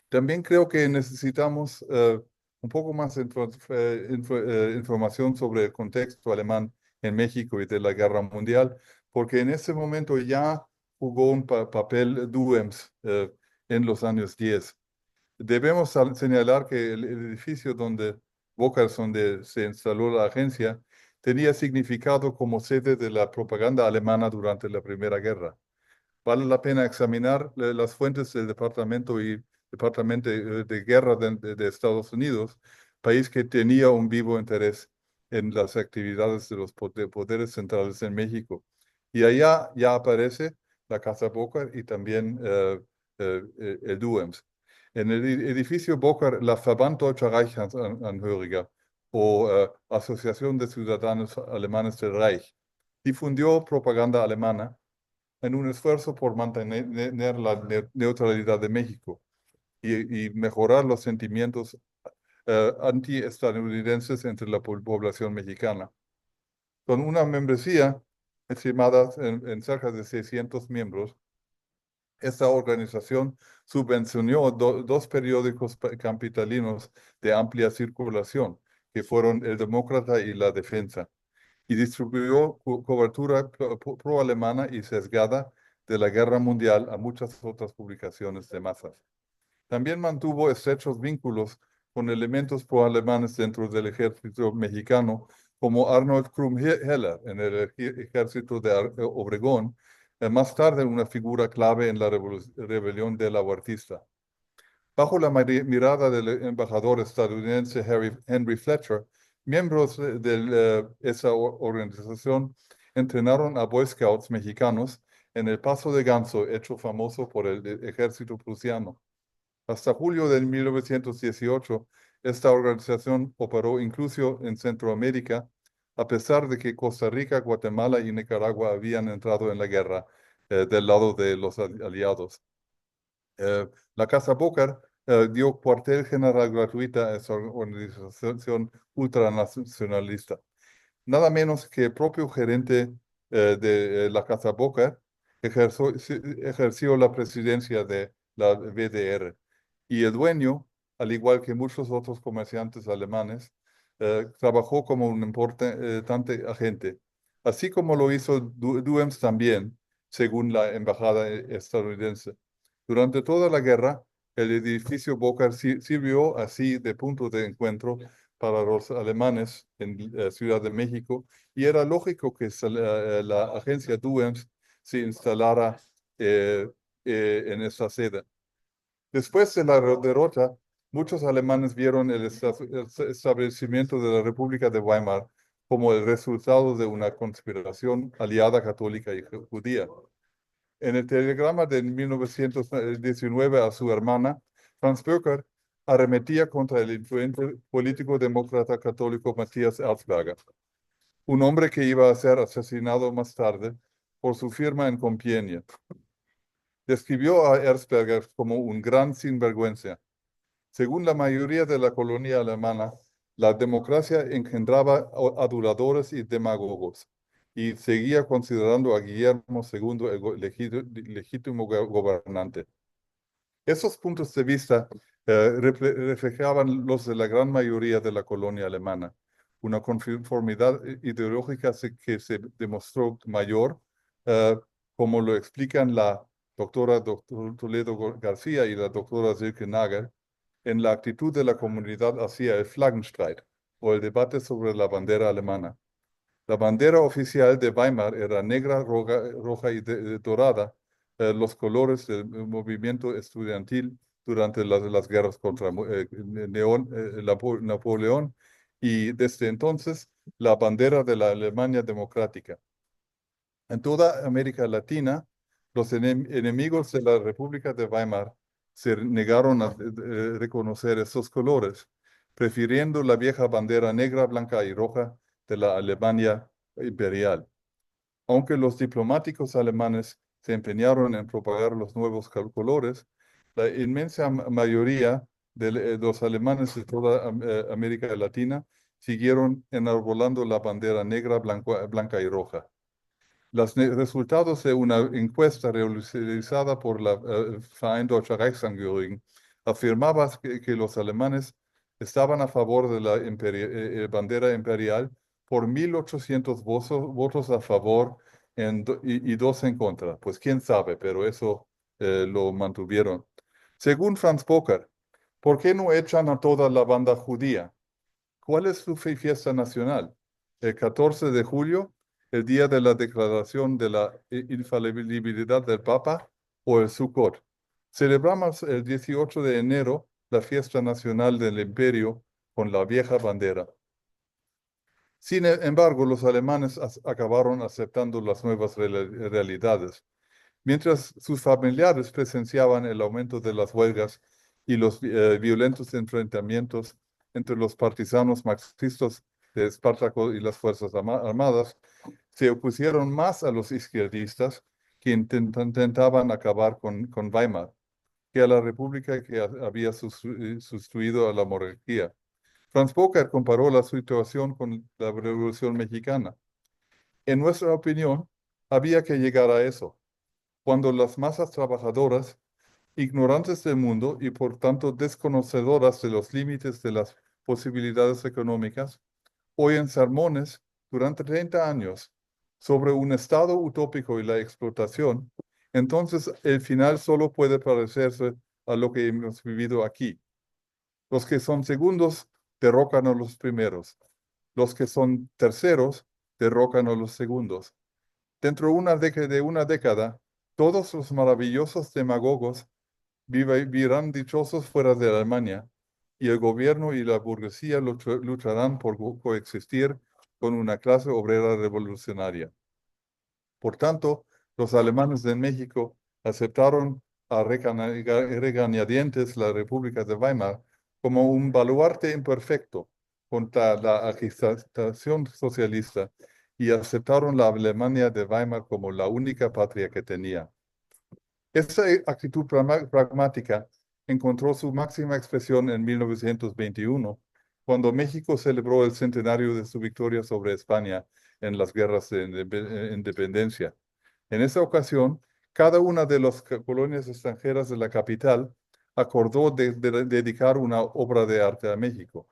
También creo que necesitamos un poco más información sobre el contexto alemán en México y de la Guerra Mundial, porque en ese momento ya jugó un papel Duems en los años 10. Debemos señalar que el edificio donde donde se instaló la agencia, tenía significado como sede de la propaganda alemana durante la Primera Guerra. Vale la pena examinar las fuentes del Departamento de Guerra de Estados Unidos, país que tenía un vivo interés en las actividades de los poderes centrales en México. Y allá ya aparece la Casa Bocar y también el Duems. En el edificio Bocar, la Verband Deutscher Reichsangehöriger o Asociación de Ciudadanos Alemanes del Reich difundió propaganda alemana en un esfuerzo por mantener la neutralidad de México y mejorar los sentimientos anti-estadounidenses entre la población mexicana. Con una membresía estimada en cerca de 600 miembros, esta organización subvencionó dos periódicos capitalinos de amplia circulación, que fueron El Demócrata y La Defensa, y distribuyó cobertura pro-alemana y sesgada de la Guerra Mundial a muchas otras publicaciones de masas. También mantuvo estrechos vínculos con elementos pro-alemanes dentro del ejército mexicano, como Arnold Krumm-Heller en el ejército de Obregón, más tarde una figura clave en la rebelión del Aguartista. Bajo la mirada del embajador estadounidense Henry Fletcher, miembros de esa organización entrenaron a Boy Scouts mexicanos en el Paso de Ganso, hecho famoso por el ejército prusiano. Hasta julio de 1918, esta organización operó incluso en Centroamérica, a pesar de que Costa Rica, Guatemala y Nicaragua habían entrado en la guerra del lado de los aliados. La Casa Bocar dio cuartel general gratuita a esa organización ultranacionalista. Nada menos que el propio gerente de la Casa Bocar ejerció la presidencia de la VDR. Y el dueño, al igual que muchos otros comerciantes alemanes, trabajó como un importante agente, así como lo hizo Duems también, según la embajada estadounidense. Durante toda la guerra, el edificio Bocar sirvió así de punto de encuentro para los alemanes en Ciudad de México, y era lógico que la agencia Duems se instalara en esta sede. Después de la derrota, muchos alemanes vieron el establecimiento de la República de Weimar como el resultado de una conspiración aliada católica y judía. En el telegrama de 1919 a su hermana, Franz Böcker arremetía contra el influente político demócrata católico Matthias Erzberger, un hombre que iba a ser asesinado más tarde por su firma en Compiègne. Describió a Erzberger como un gran sinvergüenza. Según la mayoría de la colonia alemana, la democracia engendraba aduladores y demagogos, y seguía considerando a Guillermo II el legítimo gobernante. Esos puntos de vista reflejaban los de la gran mayoría de la colonia alemana, una conformidad ideológica que se demostró mayor, como lo explican la doctora Toledo García y la doctora Silke Nagel, en la actitud de la comunidad hacia el Flaggenstreit, o el debate sobre la bandera alemana. La bandera oficial de Weimar era negra, roja y dorada, los colores del movimiento estudiantil durante las guerras contra Napoleón, y desde entonces la bandera de la Alemania democrática. En toda América Latina, los enemigos de la República de Weimar se negaron a reconocer esos colores, prefiriendo la vieja bandera negra, blanca y roja de la Alemania imperial. Aunque los diplomáticos alemanes se empeñaron en propagar los nuevos colores, la inmensa mayoría de los alemanes de toda América Latina siguieron enarbolando la bandera negra, blanca y roja. Los resultados de una encuesta realizada por la Verein Deutscher Reichsangehörigen afirmaban que los alemanes estaban a favor de la bandera imperial por 1.800 votos a favor y 2 en contra. Pues quién sabe, pero eso lo mantuvieron. Según Franz Boker, ¿por qué no echan a toda la banda judía? ¿Cuál es su fiesta nacional? El 14 de julio, el día de la declaración de la infalibilidad del Papa, o el Sukkot. Celebramos el 18 de enero la fiesta nacional del imperio con la vieja bandera. Sin embargo, los alemanes acabaron aceptando las nuevas realidades. Mientras sus familiares presenciaban el aumento de las huelgas y los violentos enfrentamientos entre los partisanos marxistas de Espartaco y las Fuerzas Armadas, se opusieron más a los izquierdistas que intentaban acabar con Weimar que a la república que había sustituido a la monarquía. Franz Boker comparó la situación con la Revolución Mexicana. En nuestra opinión, había que llegar a eso cuando las masas trabajadoras, ignorantes del mundo y por tanto desconocedoras de los límites de las posibilidades económicas, oyen sermones durante 30 años sobre un estado utópico y la explotación, entonces el final solo puede parecerse a lo que hemos vivido aquí. Los que son segundos derrocan a los primeros. Los que son terceros derrocan a los segundos. Dentro de una década, todos los maravillosos demagogos vivirán dichosos fuera de Alemania y el gobierno y la burguesía lucharán por coexistir con una clase obrera revolucionaria. Por tanto, los alemanes de México aceptaron a regañadientes la República de Weimar como un baluarte imperfecto contra la agitación socialista y aceptaron la Alemania de Weimar como la única patria que tenía. Esta actitud pragmática encontró su máxima expresión en 1921, cuando México celebró el centenario de su victoria sobre España en las guerras de independencia. En esa ocasión, cada una de las colonias extranjeras de la capital acordó dedicar una obra de arte a México.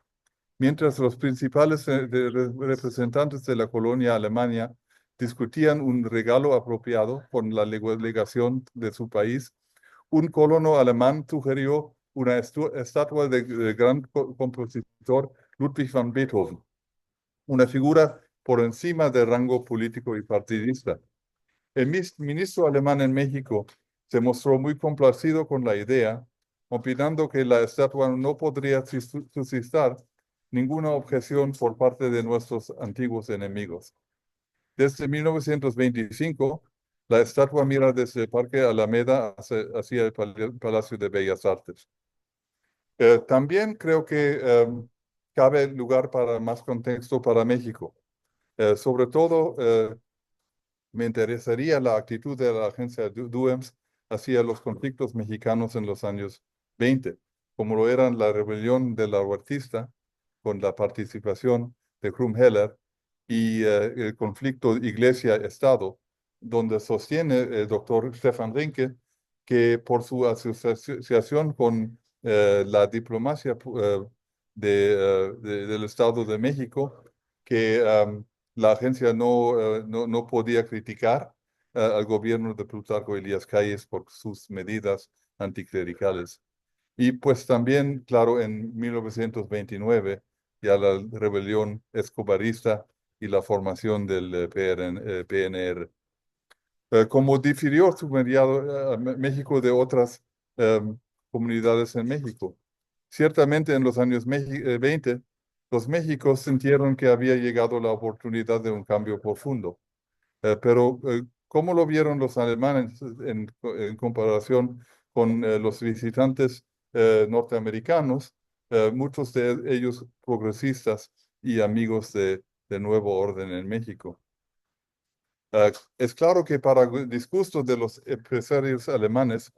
Mientras los principales representantes de la colonia alemana discutían un regalo apropiado con la legación de su país, un colono alemán sugirió una estatua del gran compositor Ludwig van Beethoven, una figura por encima del rango político y partidista. El ministro alemán en México se mostró muy complacido con la idea, opinando que la estatua no podría suscitar ninguna objeción por parte de nuestros antiguos enemigos. Desde 1925, la estatua mira desde el Parque Alameda hacia el Palacio de Bellas Artes. También creo que cabe lugar para más contexto para México. Sobre todo, me interesaría la actitud de la agencia DUEMS hacia los conflictos mexicanos en los años 20, como lo eran la rebelión de la Huertista, con la participación de Krumheller, y el conflicto Iglesia-Estado, donde sostiene el doctor Stefan Rinke que por su asociación con la diplomacia del Estado de México, que la agencia no podía criticar al gobierno de Plutarco Elías Calles por sus medidas anticlericales. Y pues también, claro, en 1929, ya la rebelión escobarista y la formación del PNR. Como difirió su mediado México de otras comunidades en México. Ciertamente en los años 20, los Méxicos sintieron que había llegado la oportunidad de un cambio profundo. Pero ¿cómo lo vieron los alemanes en comparación con los visitantes norteamericanos, muchos de ellos progresistas y amigos de Nuevo Orden en México? Es claro que para disgusto de los empresarios alemanes,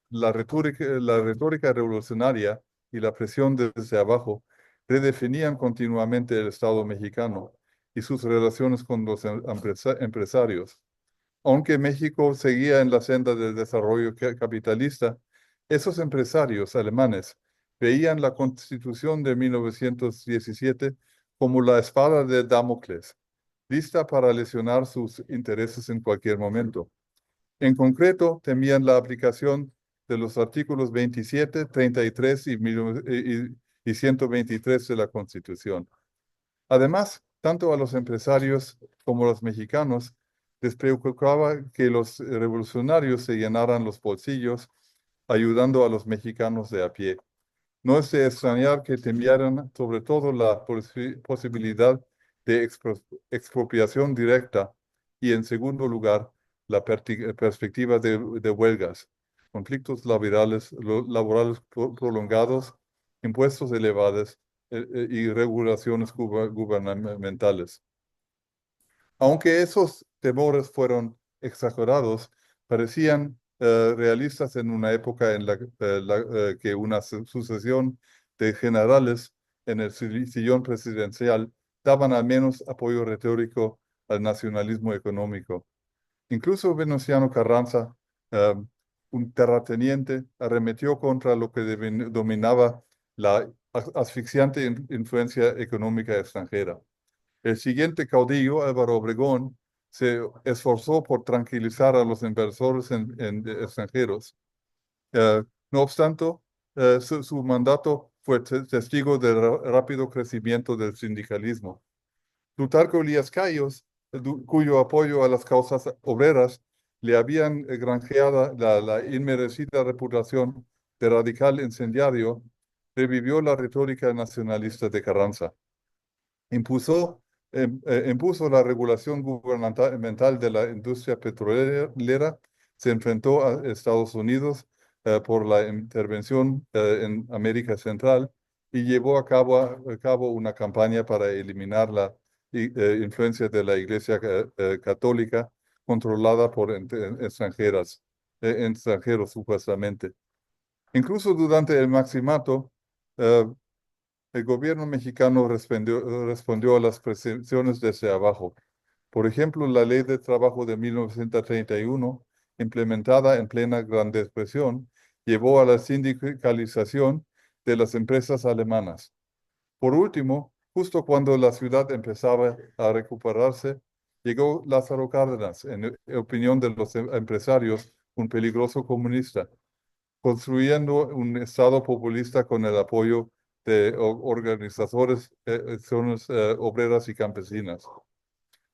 la retórica revolucionaria y la presión desde abajo redefinían continuamente el Estado mexicano y sus relaciones con los empresarios. Aunque México seguía en la senda del desarrollo capitalista, esos empresarios alemanes veían la Constitución de 1917 como la espada de Damocles, lista para lesionar sus intereses en cualquier momento. En concreto, temían la aplicación de los artículos 27, 33 y 123 de la Constitución. Además, tanto a los empresarios como a los mexicanos les preocupaba que los revolucionarios se llenaran los bolsillos ayudando a los mexicanos de a pie. No es de extrañar que temieran sobre todo la posibilidad de expropiación directa y, en segundo lugar, la perspectiva de huelgas, conflictos laborales prolongados, impuestos elevados y regulaciones gubernamentales. Aunque esos temores fueron exagerados, parecían realistas en una época en la que una sucesión de generales en el sillón presidencial daban al menos apoyo retórico al nacionalismo económico. Incluso Venustiano Carranza, eh, un terrateniente, arremetió contra lo que dominaba la asfixiante influencia económica extranjera. El siguiente caudillo, Álvaro Obregón, se esforzó por tranquilizar a los inversores extranjeros. No obstante, su mandato fue testigo del rápido crecimiento del sindicalismo. Plutarco Elías Calles, cuyo apoyo a las causas obreras le habían granjeado la inmerecida reputación de radical incendiario, revivió la retórica nacionalista de Carranza. Impuso la regulación gubernamental de la industria petrolera, se enfrentó a Estados Unidos por la intervención en América Central y llevó a cabo una campaña para eliminar la influencia de la Iglesia Católica controlada por extranjeros supuestamente. Incluso durante el maximato, eh, el gobierno mexicano respondió a las presiones desde abajo. Por ejemplo, la Ley de Trabajo de 1931, implementada en plena Gran Depresión, llevó a la sindicalización de las empresas alemanas. Por último, justo cuando la ciudad empezaba a recuperarse, llegó Lázaro Cárdenas, en opinión de los empresarios, un peligroso comunista, construyendo un Estado populista con el apoyo de organizaciones obreras y campesinas.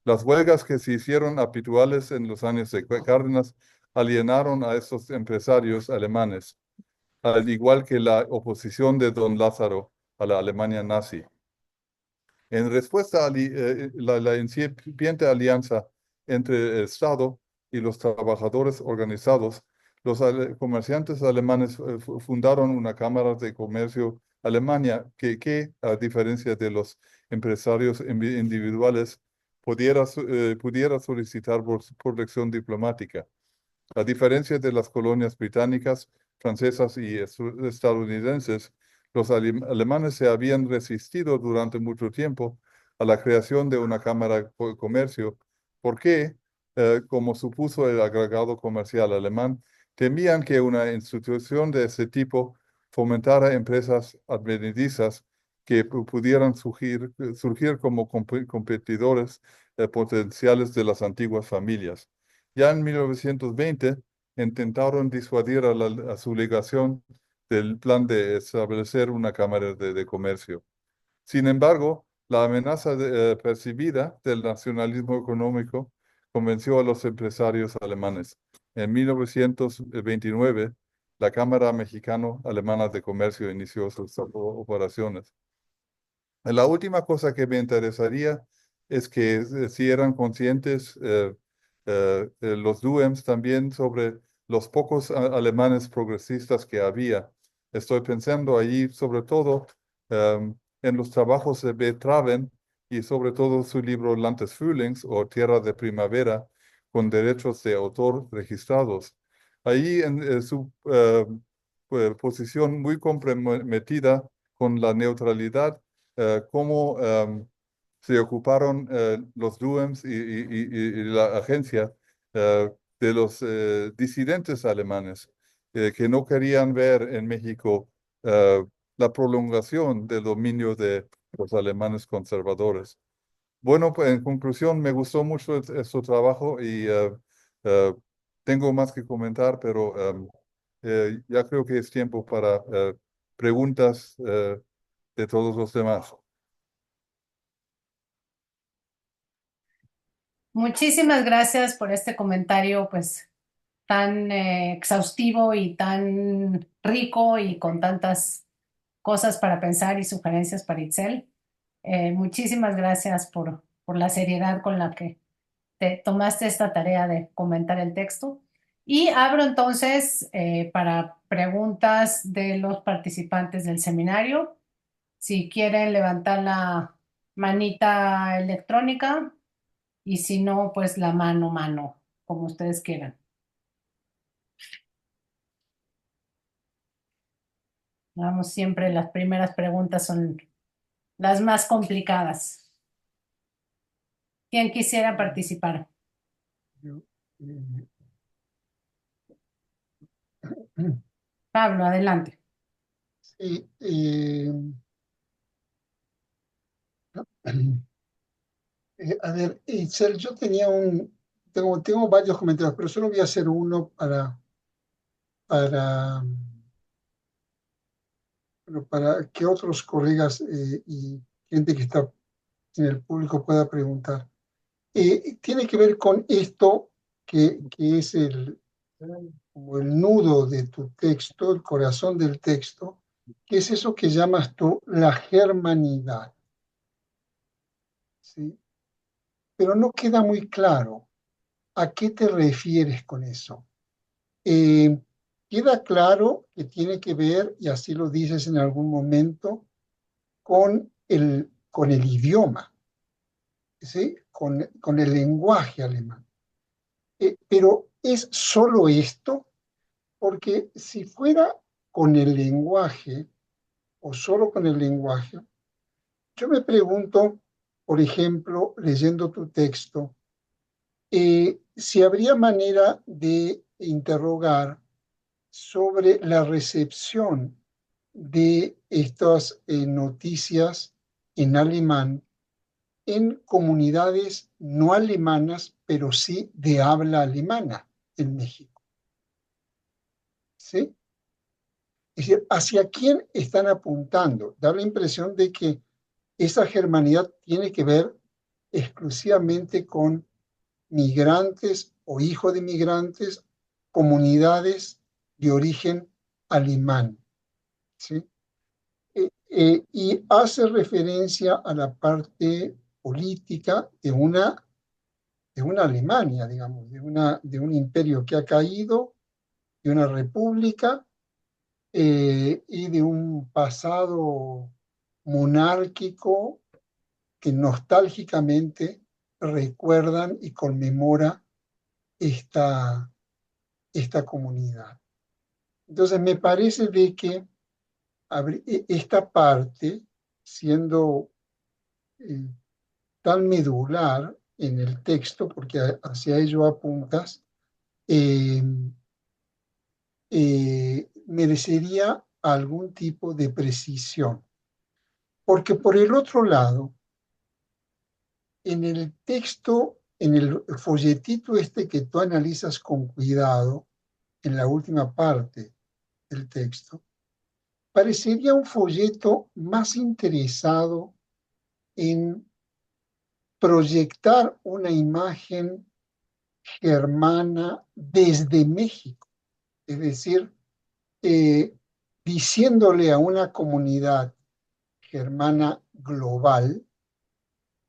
Las huelgas que se hicieron habituales en los años de Cárdenas alienaron a estos empresarios alemanes, al igual que la oposición de don Lázaro a la Alemania nazi. En respuesta a la incipiente alianza entre el Estado y los trabajadores organizados, los comerciantes alemanes fundaron una Cámara de Comercio Alemania que, a diferencia de los empresarios individuales, pudiera solicitar protección diplomática. A diferencia de las colonias británicas, francesas y estadounidenses, los alemanes se habían resistido durante mucho tiempo a la creación de una cámara de comercio porque, como supuso el agregado comercial alemán, temían que una institución de ese tipo fomentara empresas advenedizas que pudieran surgir como competidores potenciales de las antiguas familias. Ya en 1920 intentaron disuadir a su legación del plan de establecer una cámara de comercio. Sin embargo, la amenaza percibida del nacionalismo económico convenció a los empresarios alemanes. En 1929, la Cámara Mexicano-Alemana de Comercio inició sus operaciones. La última cosa que me interesaría es que si eran conscientes los DUEMs también sobre los pocos alemanes progresistas que había. Estoy pensando allí sobre todo en los trabajos de Beethoven y sobre todo su libro Land des Frühlings o Tierra de Primavera con derechos de autor registrados. Allí en su posición muy comprometida con la neutralidad, cómo se ocuparon los DUEMs y la agencia de los disidentes alemanes que no querían ver en México la prolongación del dominio de los alemanes conservadores. Bueno, pues en conclusión, me gustó mucho su trabajo y eh, tengo más que comentar, pero ya creo que es tiempo para preguntas de todos los demás. Muchísimas gracias por este comentario, pues tan exhaustivo y tan rico y con tantas cosas para pensar y sugerencias para Itzel. Muchísimas gracias por la seriedad con la que te tomaste esta tarea de comentar el texto. Y abro entonces para preguntas de los participantes del seminario. Si quieren levantar la manita electrónica y si no, pues la mano, como ustedes quieran. Vamos, siempre las primeras preguntas son las más complicadas. ¿Quién quisiera participar? Pablo, adelante. Sí, a ver, Itzel, yo tengo varios comentarios, pero solo voy a hacer uno para, para que otros colegas y gente que está en el público pueda preguntar. Tiene que ver con esto que es como el nudo de tu texto, el corazón del texto, que es eso que llamas tú la germanidad. ¿Sí? Pero no queda muy claro a qué te refieres con eso. Queda claro que tiene que ver, y así lo dices en algún momento, con el idioma, ¿sí? Con el lenguaje alemán. Pero ¿es solo esto? Porque si fuera con el lenguaje o solo con el lenguaje, yo me pregunto, por ejemplo, leyendo tu texto, si habría manera de interrogar sobre la recepción de estas noticias en alemán en comunidades no alemanas, pero sí de habla alemana en México. ¿Sí? Es decir, ¿hacia quién están apuntando? Da la impresión de que esa germanidad tiene que ver exclusivamente con migrantes o hijos de migrantes, comunidades de origen alemán. ¿Sí? Y hace referencia a la parte política de una Alemania, digamos, de un imperio que ha caído, de una república y de un pasado monárquico que nostálgicamente recuerdan y conmemora esta comunidad. Entonces me parece de que esta parte, siendo tan medular en el texto, porque hacia ello apuntas, merecería algún tipo de precisión. Porque por el otro lado, en el texto, en el folletito este que tú analizas con cuidado, en la última parte del texto, parecería un folleto más interesado en proyectar una imagen germana desde México, es decir, eh, diciéndole a una comunidad germana global,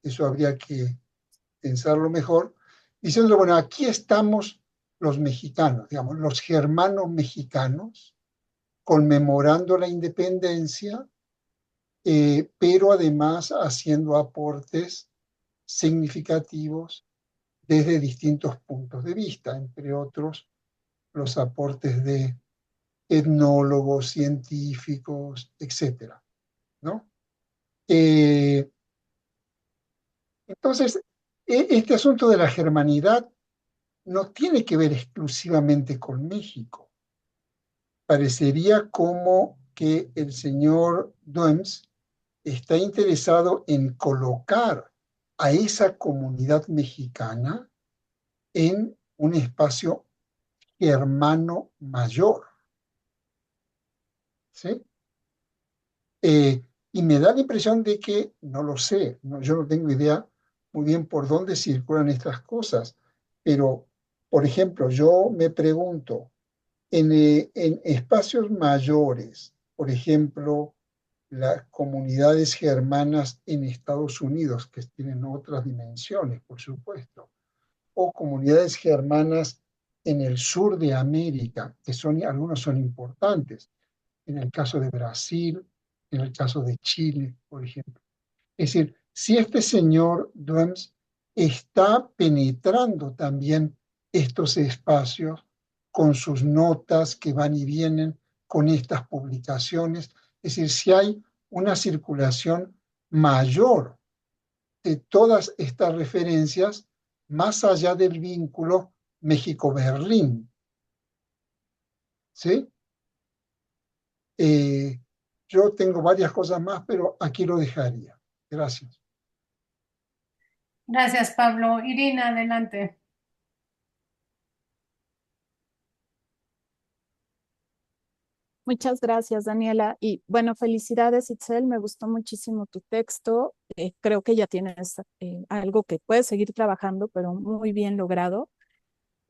eso habría que pensarlo mejor, diciéndole, bueno, aquí estamos los mexicanos, digamos, los germanos mexicanos, conmemorando la independencia, pero además haciendo aportes significativos desde distintos puntos de vista, entre otros los aportes de etnólogos, científicos, etcétera, ¿no? Entonces, este asunto de la germanidad no tiene que ver exclusivamente con México. Parecería como que el señor Doems está interesado en colocar a esa comunidad mexicana en un espacio germano mayor, ¿sí? Y me da la impresión de que, no lo sé, yo no tengo idea muy bien por dónde circulan estas cosas, pero, por ejemplo, yo me pregunto, en espacios mayores, por ejemplo, las comunidades germanas en Estados Unidos, que tienen otras dimensiones, por supuesto, o comunidades germanas en el sur de América, que algunos son importantes, en el caso de Brasil, en el caso de Chile, por ejemplo. Es decir, si este señor Duems está penetrando también estos espacios con sus notas que van y vienen, con estas publicaciones, es decir, si hay una circulación mayor de todas estas referencias más allá del vínculo México-Berlín, ¿sí? Yo tengo varias cosas más, pero aquí lo dejaría. Gracias. Gracias, Pablo. Irina, adelante. Muchas gracias, Daniela. Y bueno, felicidades, Itzel. Me gustó muchísimo tu texto. Creo que ya tienes algo que puedes seguir trabajando, pero muy bien logrado.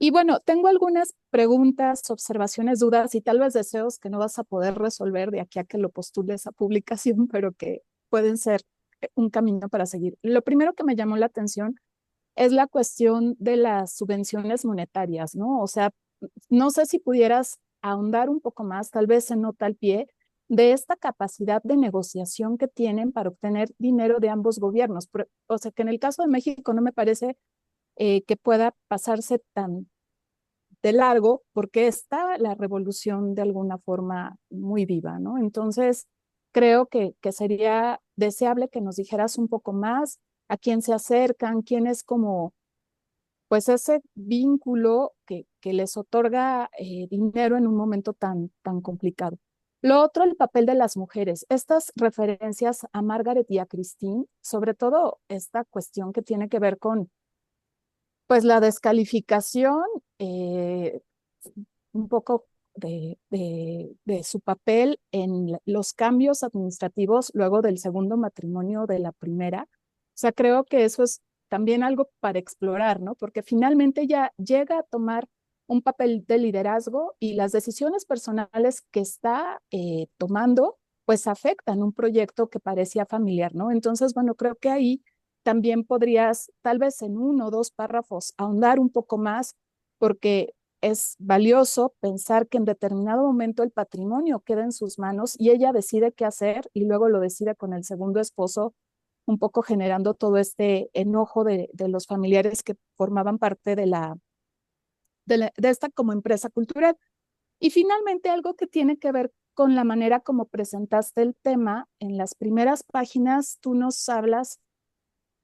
Y bueno, tengo algunas preguntas, observaciones, dudas y tal vez deseos que no vas a poder resolver de aquí a que lo postules a publicación, pero que pueden ser un camino para seguir. Lo primero que me llamó la atención es la cuestión de las subvenciones monetarias, ¿no? O sea, no sé si pudieras ahondar un poco más, tal vez se nota al pie, de esta capacidad de negociación que tienen para obtener dinero de ambos gobiernos. O sea, que en el caso de México no me parece que pueda pasarse tan de largo porque está la revolución de alguna forma muy viva, ¿no? Entonces, creo que sería deseable que nos dijeras un poco más a quién se acercan, quién es como, pues ese vínculo que les otorga dinero en un momento tan complicado. Lo otro, el papel de las mujeres. Estas referencias a Margaret y a Christine, sobre todo esta cuestión que tiene que ver con pues la descalificación, un poco de su papel en los cambios administrativos luego del segundo matrimonio de la primera. O sea, creo que eso es también algo para explorar, ¿no? Porque finalmente ella llega a tomar un papel de liderazgo y las decisiones personales que está tomando, pues afectan un proyecto que parecía familiar, ¿no? Entonces, bueno, creo que ahí también podrías, tal vez en uno o dos párrafos, ahondar un poco más, porque es valioso pensar que en determinado momento el patrimonio queda en sus manos y ella decide qué hacer y luego lo decide con el segundo esposo, un poco generando todo este enojo de los familiares que formaban parte de esta como empresa cultural. Y finalmente algo que tiene que ver con la manera como presentaste el tema, en las primeras páginas tú nos hablas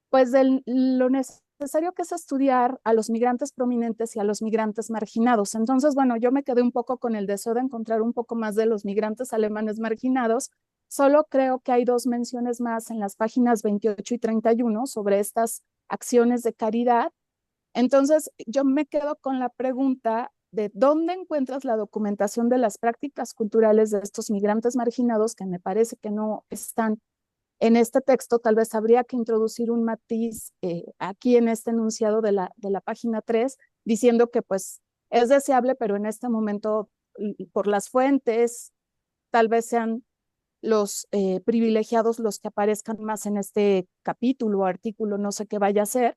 pues de lo necesario que es estudiar a los migrantes prominentes y a los migrantes marginados. Entonces, bueno, yo me quedé un poco con el deseo de encontrar un poco más de los migrantes alemanes marginados. Solo creo que hay dos menciones más en las páginas 28 y 31 sobre estas acciones de caridad. Entonces, yo me quedo con la pregunta de dónde encuentras la documentación de las prácticas culturales de estos migrantes marginados, que me parece que no están en este texto. Tal vez habría que introducir un matiz aquí en este enunciado de la página 3, diciendo que pues es deseable, pero en este momento por las fuentes, tal vez sean los privilegiados los que aparezcan más en este capítulo o artículo, no sé qué vaya a ser.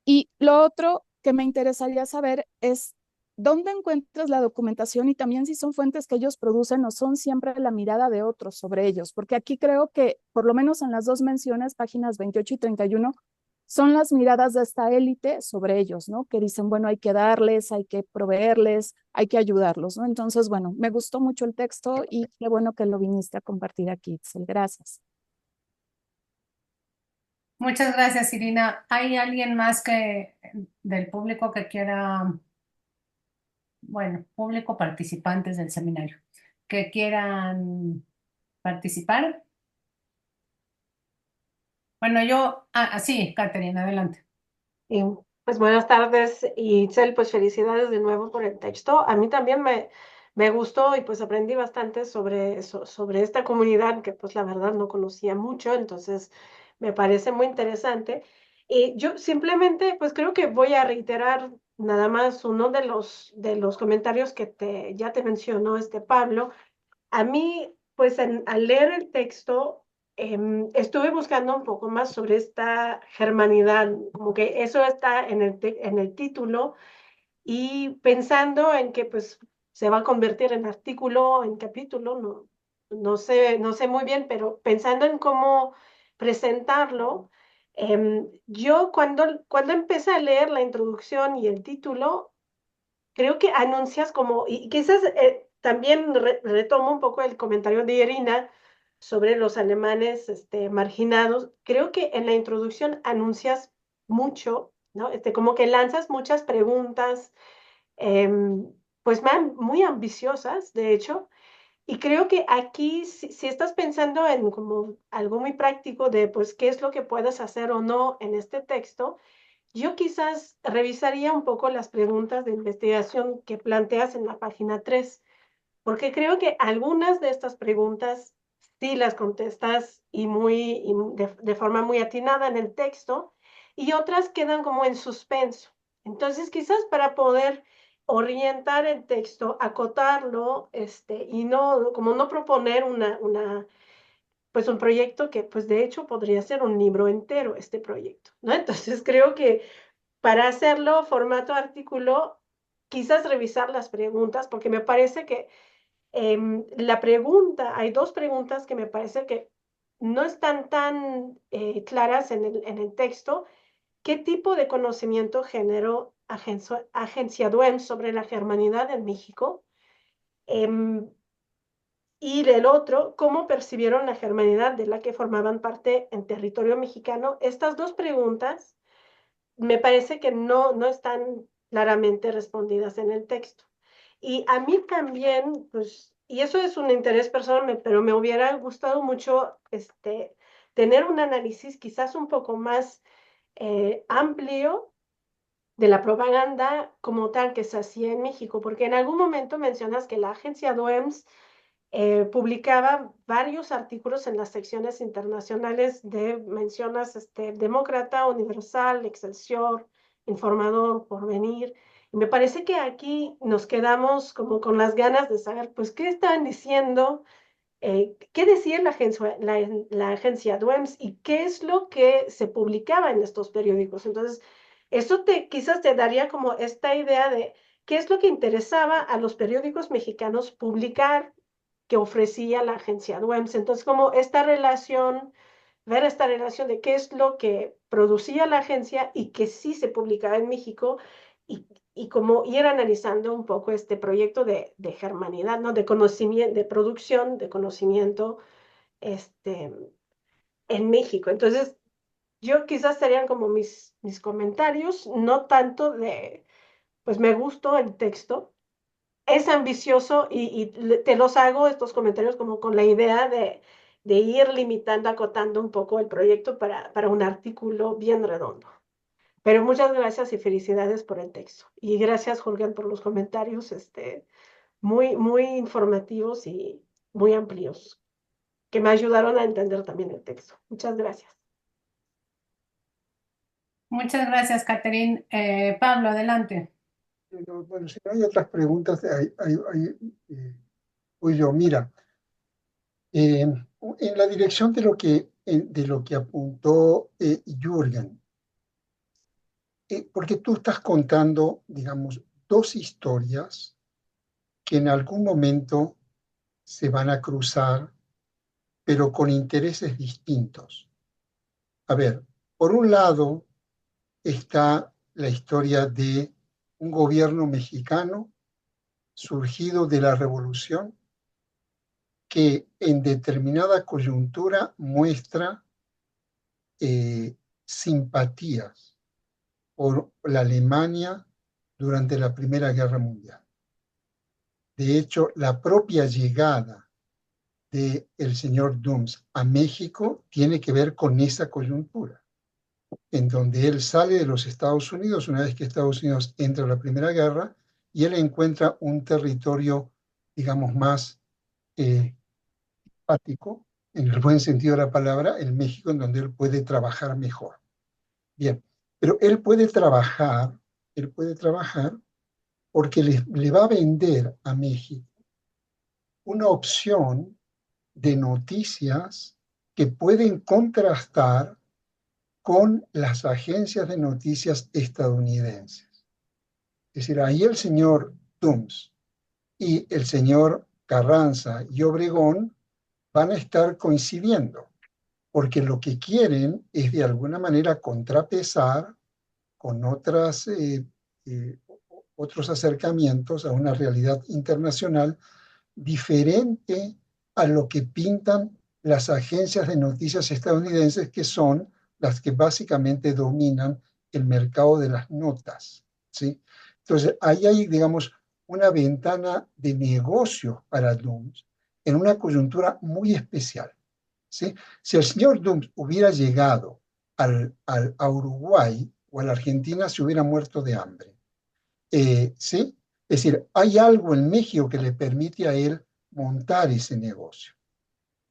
Y lo otro que me interesaría saber es dónde encuentras la documentación y también si son fuentes que ellos producen o son siempre la mirada de otros sobre ellos, porque aquí creo que por lo menos en las dos menciones, páginas 28 y 31, son las miradas de esta élite sobre ellos, ¿no? Que dicen, bueno, hay que darles, hay que proveerles, hay que ayudarlos, ¿no? Entonces, bueno, me gustó mucho el texto y qué bueno que lo viniste a compartir aquí, Itzel. Gracias. Muchas gracias, Irina. ¿Hay alguien más que del público que quiera, bueno, público participantes del seminario, que quieran participar? Bueno, sí, Caterina, adelante. Y, pues buenas tardes, y Itzel, pues felicidades de nuevo por el texto. A mí también me gustó y pues aprendí bastante sobre esta comunidad que pues la verdad no conocía mucho, entonces me parece muy interesante. Y yo simplemente pues creo que voy a reiterar nada más uno de los comentarios que ya te mencionó este Pablo. A mí, pues al leer el texto, estuve buscando un poco más sobre esta germanidad, como que eso está en en el título y pensando en que pues se va a convertir en artículo, en capítulo, no sé muy bien, pero pensando en cómo presentarlo, yo cuando empecé a leer la introducción y el título, creo que anuncias como, y quizás también retomo un poco el comentario de Irina sobre los alemanes marginados. Creo que en la introducción anuncias mucho, ¿no? Como que lanzas muchas preguntas, pues muy ambiciosas, de hecho. Y creo que aquí, si estás pensando en como algo muy práctico de, pues, qué es lo que puedes hacer o no en este texto, yo quizás revisaría un poco las preguntas de investigación que planteas en la página 3, porque creo que algunas de estas preguntas sí las contestas de forma muy atinada en el texto y otras quedan como en suspenso. Entonces, quizás para poder orientar el texto, acotarlo, y no, como no proponer pues un proyecto que, pues de hecho podría ser un libro entero, este proyecto, ¿no? Entonces creo que para hacerlo formato artículo, quizás revisar las preguntas, porque me parece que hay dos preguntas que me parece que no están tan claras en el texto. ¿Qué tipo de conocimiento generó Agencia Duem sobre la germanidad en México? Em, y del otro, ¿cómo percibieron la germanidad de la que formaban parte en territorio mexicano? Estas dos preguntas me parece que no están claramente respondidas en el texto. Y a mí también, pues, y eso es un interés personal, pero me hubiera gustado mucho tener un análisis quizás un poco más amplio de la propaganda como tal que se hacía en México, porque en algún momento mencionas que la agencia DOEMS publicaba varios artículos en las secciones internacionales mencionas Demócrata, Universal, Excelsior, Informador, Porvenir. Y me parece que aquí nos quedamos como con las ganas de saber, pues, qué estaban diciendo, qué decía la agencia DUEMS y qué es lo que se publicaba en estos periódicos. Entonces, eso quizás te daría como esta idea de qué es lo que interesaba a los periódicos mexicanos publicar que ofrecía la agencia DUEMS. Entonces, como ver esta relación de qué es lo que producía la agencia y que sí se publicaba en México y como ir analizando un poco este proyecto de germanidad, ¿no? De conocimiento, de producción, de conocimiento este, en México. Entonces, yo quizás serían como mis comentarios, no tanto pues me gustó el texto, es ambicioso y te los hago estos comentarios como con la idea de ir limitando, acotando un poco el proyecto para un artículo bien redondo. Pero muchas gracias y felicidades por el texto. Y gracias, Jorge, por los comentarios muy informativos y muy amplios, que me ayudaron a entender también el texto. Muchas gracias. Muchas gracias, Caterín. Pablo, adelante. Bueno, si no hay otras preguntas, voy yo. Mira, en la dirección de lo que apuntó Jürgen, porque tú estás contando, digamos, dos historias que en algún momento se van a cruzar, pero con intereses distintos. A ver, por un lado está la historia de un gobierno mexicano surgido de la revolución que en determinada coyuntura muestra simpatías por la Alemania durante la Primera Guerra Mundial. De hecho, la propia llegada del señor Dooms a México tiene que ver con esa coyuntura, en donde él sale de los Estados Unidos una vez que Estados Unidos entra a la Primera Guerra y él encuentra un territorio, digamos, más empático, en el buen sentido de la palabra, en México, en donde él puede trabajar mejor. Bien, pero él puede trabajar porque le va a vender a México una opción de noticias que pueden contrastar con las agencias de noticias estadounidenses. Es decir, ahí el señor Toombs y el señor Carranza y Obregón van a estar coincidiendo, porque lo que quieren es de alguna manera contrapesar con otros acercamientos a una realidad internacional diferente a lo que pintan las agencias de noticias estadounidenses, que son las que básicamente dominan el mercado de las notas, ¿sí? Entonces, ahí hay, digamos, una ventana de negocio para Dooms en una coyuntura muy especial, ¿sí? Si el señor Dooms hubiera llegado a Uruguay o a la Argentina, se hubiera muerto de hambre. ¿Sí? Es decir, hay algo en México que le permite a él montar ese negocio.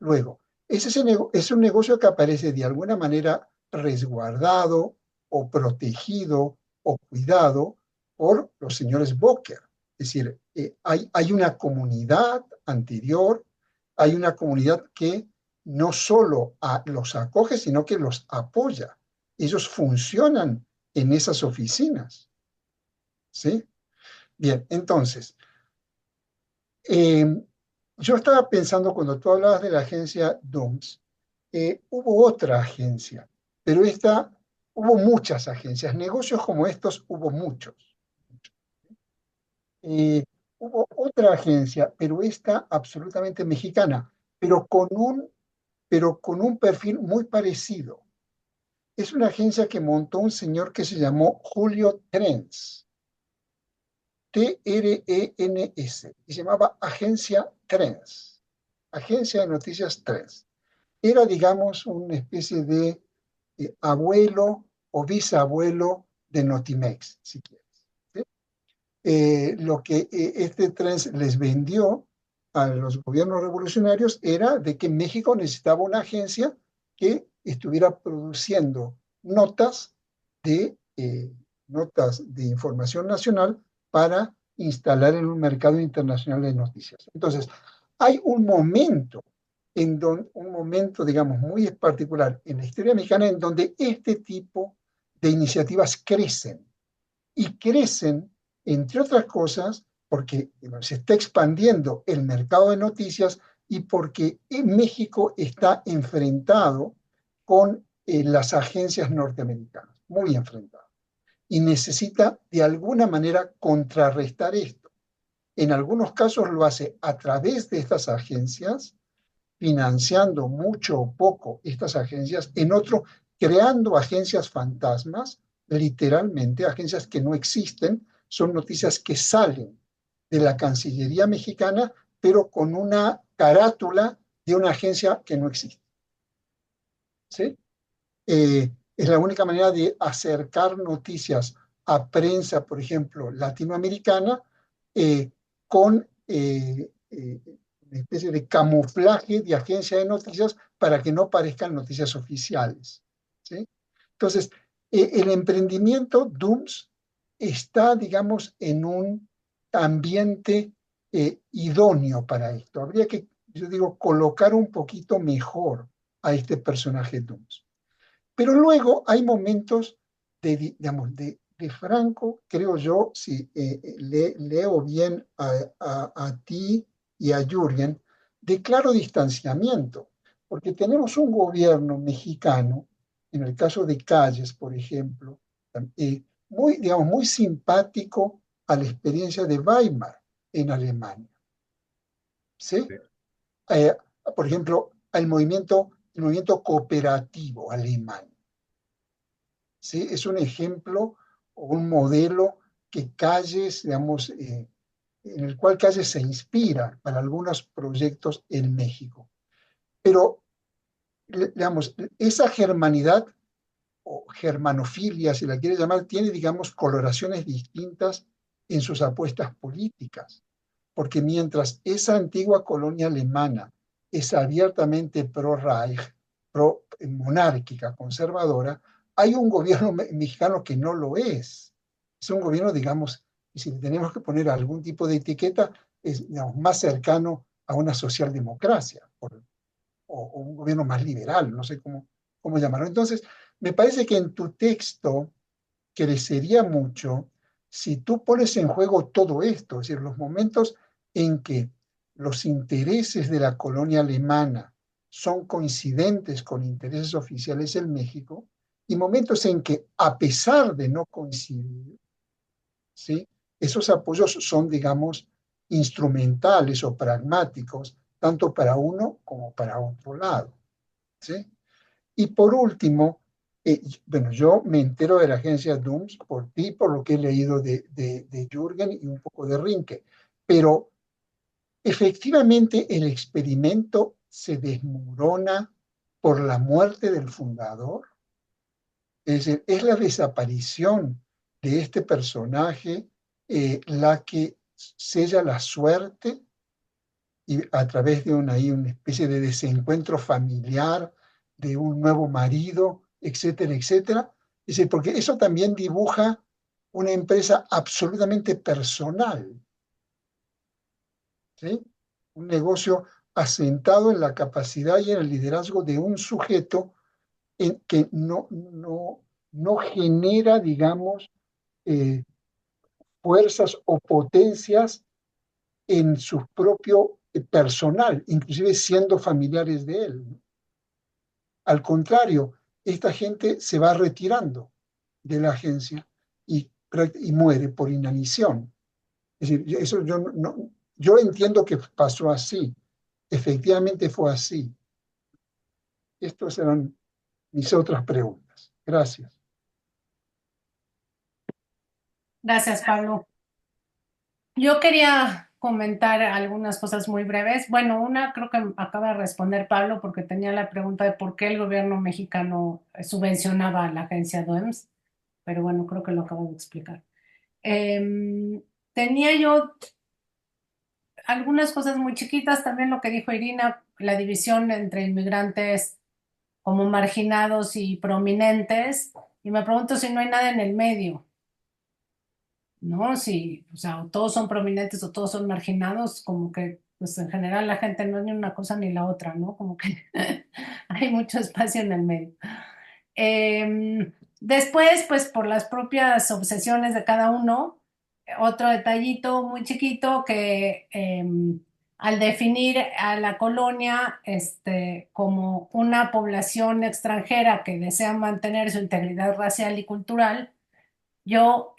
Luego, es un negocio que aparece de alguna manera resguardado o protegido o cuidado por los señores Boker. Es decir, hay una comunidad anterior, hay una comunidad que no solo los acoge, sino que los apoya. Ellos funcionan en esas oficinas. ¿Sí? Bien, entonces, yo estaba pensando cuando tú hablabas de la agencia DOMS, hubo otra agencia, pero hubo muchas agencias, negocios como estos hubo muchos. Hubo otra agencia, pero esta absolutamente mexicana, pero con un perfil muy parecido. Es una agencia que montó un señor que se llamó Julio Trens. Trens, y se llamaba Agencia Trens, Agencia de Noticias Trens. Era, digamos, una especie de abuelo o bisabuelo de Notimex, si quieres. ¿Sí? Lo que este Trens les vendió a los gobiernos revolucionarios era de que México necesitaba una agencia que estuviera produciendo notas de información nacional para instalar en un mercado internacional de noticias. Entonces, hay un momento, digamos, muy particular en la historia mexicana en donde este tipo de iniciativas crecen. Y crecen, entre otras cosas, porque se está expandiendo el mercado de noticias y porque en México está enfrentado con las agencias norteamericanas, muy enfrentado, y necesita de alguna manera contrarrestar esto. En algunos casos lo hace a través de estas agencias, financiando mucho o poco estas agencias, en otro creando agencias fantasmas, literalmente agencias que no existen, son noticias que salen de la Cancillería mexicana, pero con una carátula de una agencia que no existe. ¿Sí? Es la única manera de acercar noticias a prensa, por ejemplo, latinoamericana, con una especie de camuflaje de agencia de noticias para que no parezcan noticias oficiales. ¿Sí? Entonces, el emprendimiento DOOMS está, digamos, en un ambiente idóneo para esto. Habría que, yo digo, colocar un poquito mejor a este personaje Dooms. Pero luego hay momentos digamos, de Franco, creo yo, si leo bien a ti y a Jürgen, de claro distanciamiento, porque tenemos un gobierno mexicano, en el caso de Calles, por ejemplo, muy, digamos, muy simpático a la experiencia de Weimar en Alemania. ¿Sí? Sí. Eh, por ejemplo, el movimiento cooperativo alemán. ¿Sí? Es un ejemplo o un modelo que Calles, digamos, en el cual Calles se inspira para algunos proyectos en México. Pero, digamos, esa germanidad o germanofilia, si la quiere llamar, tiene, digamos, coloraciones distintas en sus apuestas políticas. Porque mientras esa antigua colonia alemana es abiertamente pro-Reich, pro-monárquica, conservadora, hay un gobierno mexicano que no lo es. Es un gobierno, digamos, y si le tenemos que poner algún tipo de etiqueta, es, digamos, más cercano a una socialdemocracia, o un gobierno más liberal, no sé cómo llamarlo. Entonces, me parece que en tu texto crecería mucho si tú pones en juego todo esto, es decir, los momentos en que los intereses de la colonia alemana son coincidentes con intereses oficiales en México, y momentos en que, a pesar de no coincidir, ¿sí? Esos apoyos son, digamos, instrumentales o pragmáticos, tanto para uno como para otro lado. ¿Sí? Y por último, bueno, yo me entero de la agencia Dooms por ti, por lo que he leído de Jürgen y un poco de Rinke, pero efectivamente el experimento se desmorona por la muerte del fundador. Es decir, es la desaparición de este personaje la que sella la suerte y a través de una especie de desencuentro familiar, de un nuevo marido, etcétera, etcétera. Es decir, porque eso también dibuja una empresa absolutamente personal, ¿sí? Un negocio asentado en la capacidad y en el liderazgo de un sujeto que no genera, digamos, eh, fuerzas o potencias en su propio personal, inclusive siendo familiares de él. Al contrario, esta gente se va retirando de la agencia y muere por inanición. Es decir, eso yo entiendo que pasó así, efectivamente fue así. Estas eran mis otras preguntas. Gracias. Gracias, Pablo. Yo quería comentar algunas cosas muy breves. Bueno, una creo que acaba de responder Pablo porque tenía la pregunta de por qué el gobierno mexicano subvencionaba a la agencia DOEMS, pero bueno, creo que lo acabo de explicar. Tenía yo algunas cosas muy chiquitas, también lo que dijo Irina, la división entre inmigrantes como marginados y prominentes, y me pregunto si no hay nada en el medio. ¿No? Si, o sea, o todos son prominentes o todos son marginados, como que, pues en general la gente no es ni una cosa ni la otra, ¿no? Como que hay mucho espacio en el medio. Después, pues por las propias obsesiones de cada uno, otro detallito muy chiquito que al definir a la colonia como una población extranjera que desea mantener su integridad racial y cultural, yo,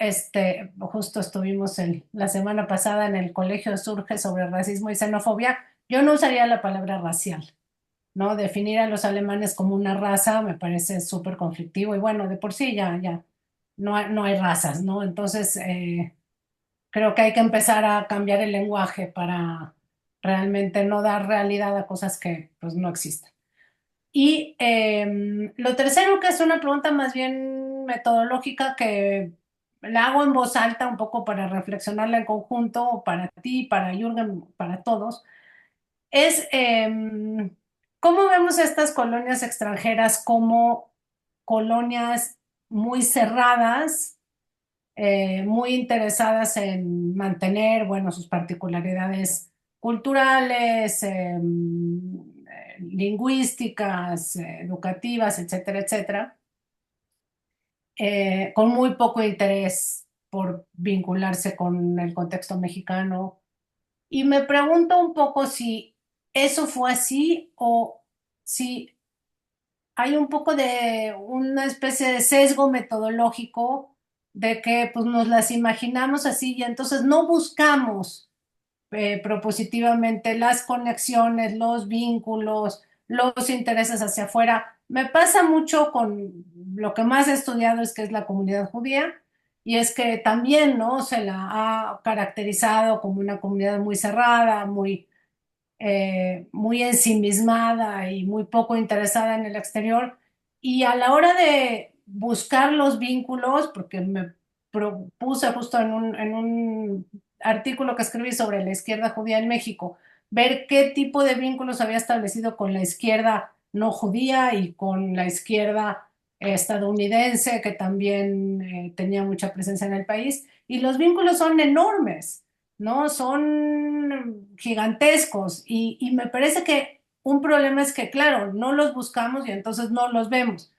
justo estuvimos la semana pasada en el Colegio Surge sobre racismo y xenofobia. Yo no usaría la palabra racial, ¿no? Definir a los alemanes como una raza me parece súper conflictivo y bueno, de por sí ya, no hay razas, ¿no? Entonces, creo que hay que empezar a cambiar el lenguaje para realmente no dar realidad a cosas que pues no existen. Y lo tercero, que es una pregunta más bien metodológica, que la hago en voz alta un poco para reflexionarla en conjunto, para ti, para Jürgen, para todos, es cómo vemos estas colonias extranjeras como colonias muy cerradas, muy interesadas en mantener, bueno, sus particularidades culturales, lingüísticas, educativas, etcétera, etcétera, con muy poco interés por vincularse con el contexto mexicano. Y me pregunto un poco si eso fue así o si hay un poco de una especie de sesgo metodológico de que pues nos las imaginamos así y entonces no buscamos propositivamente las conexiones, los vínculos, los intereses hacia afuera. Me pasa mucho con lo que más he estudiado es que es la comunidad judía y es que también, ¿no? Se la ha caracterizado como una comunidad muy cerrada, muy ensimismada y muy poco interesada en el exterior. Y a la hora de buscar los vínculos, porque me propuse justo en un artículo que escribí sobre la izquierda judía en México, ver qué tipo de vínculos había establecido con la izquierda no judía y con la izquierda estadounidense, que también tenía mucha presencia en el país. Y los vínculos son enormes. ¿No? Son gigantescos y me parece que un problema es que, claro, no los buscamos y entonces no los vemos.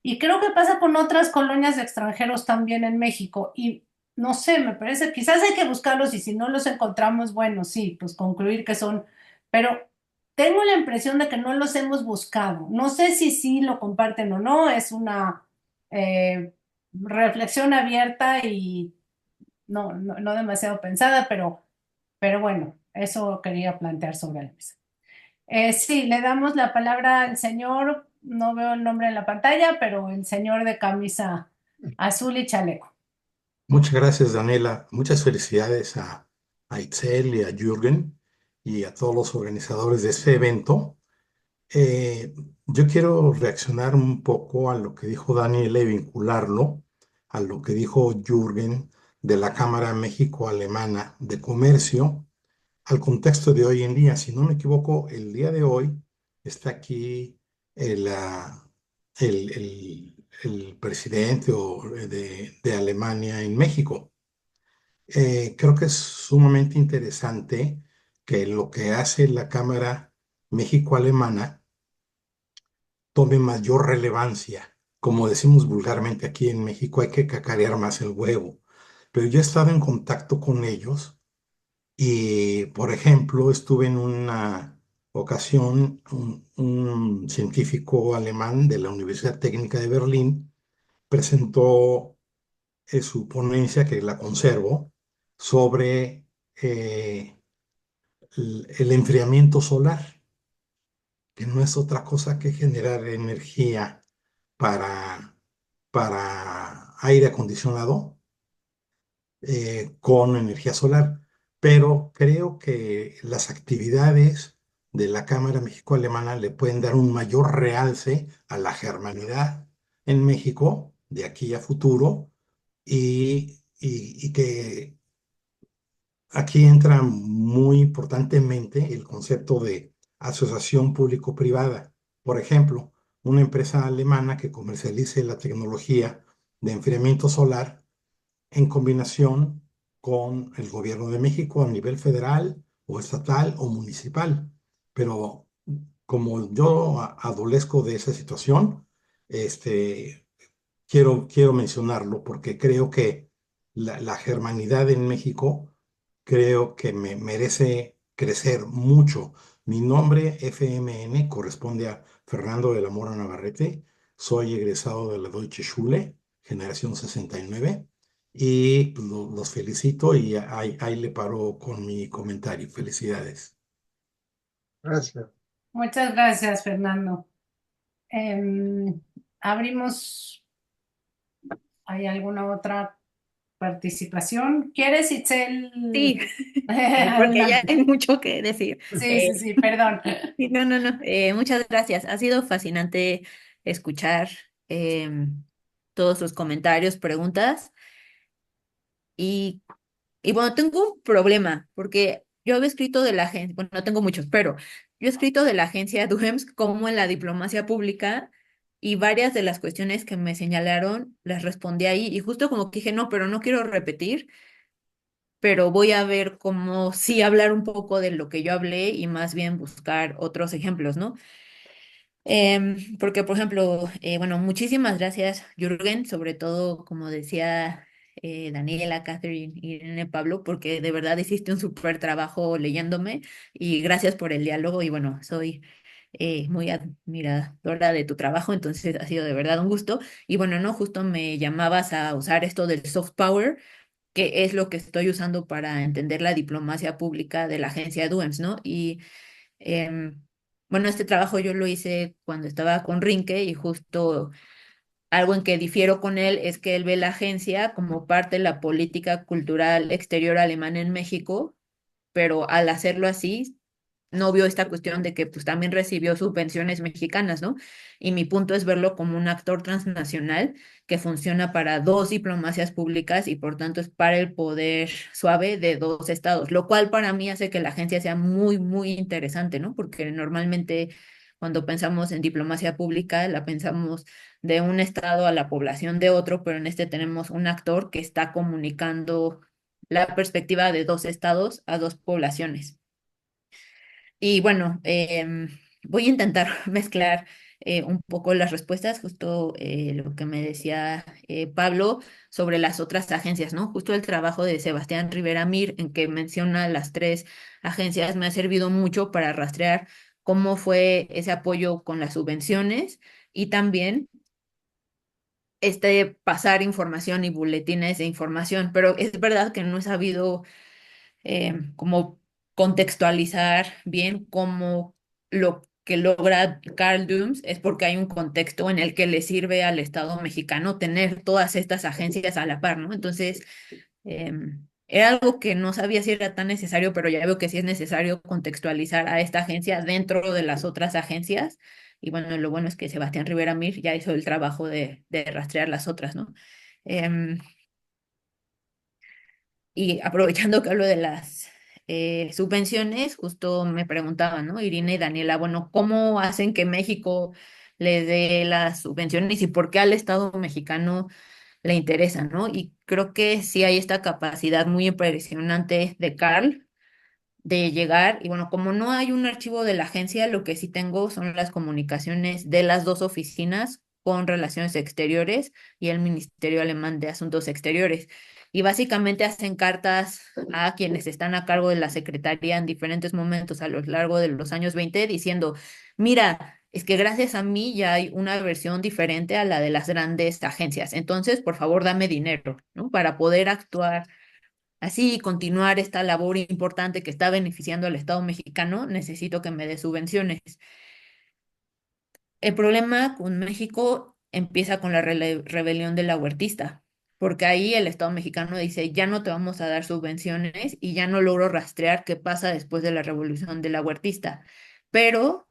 Y creo que pasa con otras colonias de extranjeros también en México y no sé, me parece, quizás hay que buscarlos y si no los encontramos, bueno, sí, pues concluir que son, pero tengo la impresión de que no los hemos buscado. No sé si sí lo comparten o no, es una eh, reflexión abierta y no demasiado pensada, pero bueno, eso quería plantear sobre la mesa. Sí, le damos la palabra al señor, no veo el nombre en la pantalla, pero el señor de camisa azul y chaleco. Muchas gracias, Daniela. Muchas felicidades a Itzel y a Jürgen y a todos los organizadores de este evento. Eh, yo quiero reaccionar un poco a lo que dijo Daniela y vincularlo a lo que dijo Jürgen de la Cámara México-Alemana de Comercio al contexto de hoy en día. Si no me equivoco, el día de hoy está aquí el, ah, el presidente de Alemania en México. Creo que es sumamente interesante que lo que hace la Cámara México-Alemana tome mayor relevancia. Como decimos vulgarmente aquí en México, hay que cacarear más el huevo. Pero yo he estado en contacto con ellos y, por ejemplo, estuve en una ocasión, un científico alemán de la Universidad Técnica de Berlín presentó su ponencia, que la conservo, sobre el enfriamiento solar, que no es otra cosa que generar energía para, para aire acondicionado con energía solar. Pero creo que las actividades de la Cámara México-Alemana le pueden dar un mayor realce a la germanidad en México de aquí a futuro y que aquí entra muy importantemente el concepto de asociación público-privada. Por ejemplo, una empresa alemana que comercialice la tecnología de enfriamiento solar en combinación con el gobierno de México a nivel federal o estatal o municipal. Pero como yo adolezco de esa situación, este, quiero mencionarlo porque creo que la germanidad en México creo que me merece crecer mucho. Mi nombre, FMN, corresponde a Fernando de la Mora Navarrete. Soy egresado de la Deutsche Schule, generación 69, y pues, los felicito y ahí le paro con mi comentario. Felicidades. Gracias. Muchas gracias, Fernando. Abrimos, ¿hay alguna otra participación? ¿Quieres, Sí, Itzel? porque ya Adelante. hay mucho que decir. Sí, sí, sí, perdón. Sí, no, no, no. Muchas gracias. Ha sido fascinante escuchar todos sus comentarios, preguntas. Y, y bueno, tengo un problema, porque yo había escrito de la agencia, bueno, no tengo muchos, pero yo he escrito de la agencia DUEMS como en la diplomacia pública y varias de las cuestiones que me señalaron las respondí ahí y justo como que dije, no, pero no quiero repetir, pero voy a ver cómo sí hablar un poco de lo que yo hablé y más bien buscar otros ejemplos, ¿no? Porque, por ejemplo, bueno, muchísimas gracias, Jürgen, sobre todo, como decía Daniela, Catherine y Irene Pablo, porque de verdad hiciste un súper trabajo leyéndome y gracias por el diálogo y bueno, soy muy admiradora de tu trabajo, entonces ha sido de verdad un gusto. Y bueno, no, justo me llamabas a usar esto del soft power, que es lo que estoy usando para entender la diplomacia pública de la agencia DUEMS, ¿no? Y Em, bueno, este trabajo yo lo hice cuando estaba con Rinke y justo algo en que difiero con él es que él ve la agencia como parte de la política cultural exterior alemana en México, pero al hacerlo así, no vio esta cuestión de que pues también recibió subvenciones mexicanas, ¿no? Y mi punto es verlo como un actor transnacional que funciona para dos diplomacias públicas y por tanto es para el poder suave de dos estados, lo cual para mí hace que la agencia sea muy, muy interesante, ¿no? Porque normalmente cuando pensamos en diplomacia pública, la pensamos de un estado a la población de otro, pero en este tenemos un actor que está comunicando la perspectiva de dos estados a dos poblaciones. Y bueno, voy a intentar mezclar un poco las respuestas, justo lo que me decía Pablo sobre las otras agencias, ¿no? Justo el trabajo de Sebastián Rivera Mir, en que menciona las tres agencias, me ha servido mucho para rastrear cómo fue ese apoyo con las subvenciones y también pasar información y boletines de información, pero es verdad que no he sabido como contextualizar bien cómo lo que logra Carl Dooms es porque hay un contexto en el que le sirve al Estado mexicano tener todas estas agencias a la par, ¿no? Entonces, era algo que no sabía si era tan necesario, pero ya veo que sí es necesario contextualizar a esta agencia dentro de las otras agencias. Y bueno, lo bueno es que Sebastián Rivera Mir ya hizo el trabajo de rastrear las otras, ¿no? Em, y aprovechando que hablo de las subvenciones, justo me preguntaban, ¿no? Irina y Daniela, bueno, ¿cómo hacen que México le dé las subvenciones y por qué al Estado mexicano le interesa, ¿no? Y creo que sí hay esta capacidad muy impresionante de Carl de llegar, y bueno, como no hay un archivo de la agencia, lo que sí tengo son las comunicaciones de las dos oficinas con Relaciones Exteriores y el Ministerio Alemán de Asuntos Exteriores. Y básicamente hacen cartas a quienes están a cargo de la Secretaría en diferentes momentos a lo largo de los años 20 diciendo, mira, es que gracias a mí ya hay una versión diferente a la de las grandes agencias. Entonces, por favor, dame dinero, ¿no? Para poder actuar así, continuar esta labor importante que está beneficiando al Estado mexicano, necesito que me dé subvenciones. El problema con México empieza con la rebelión de la huertista, porque ahí el Estado mexicano dice, ya no te vamos a dar subvenciones y ya no logro rastrear qué pasa después de la revolución de la huertista. Pero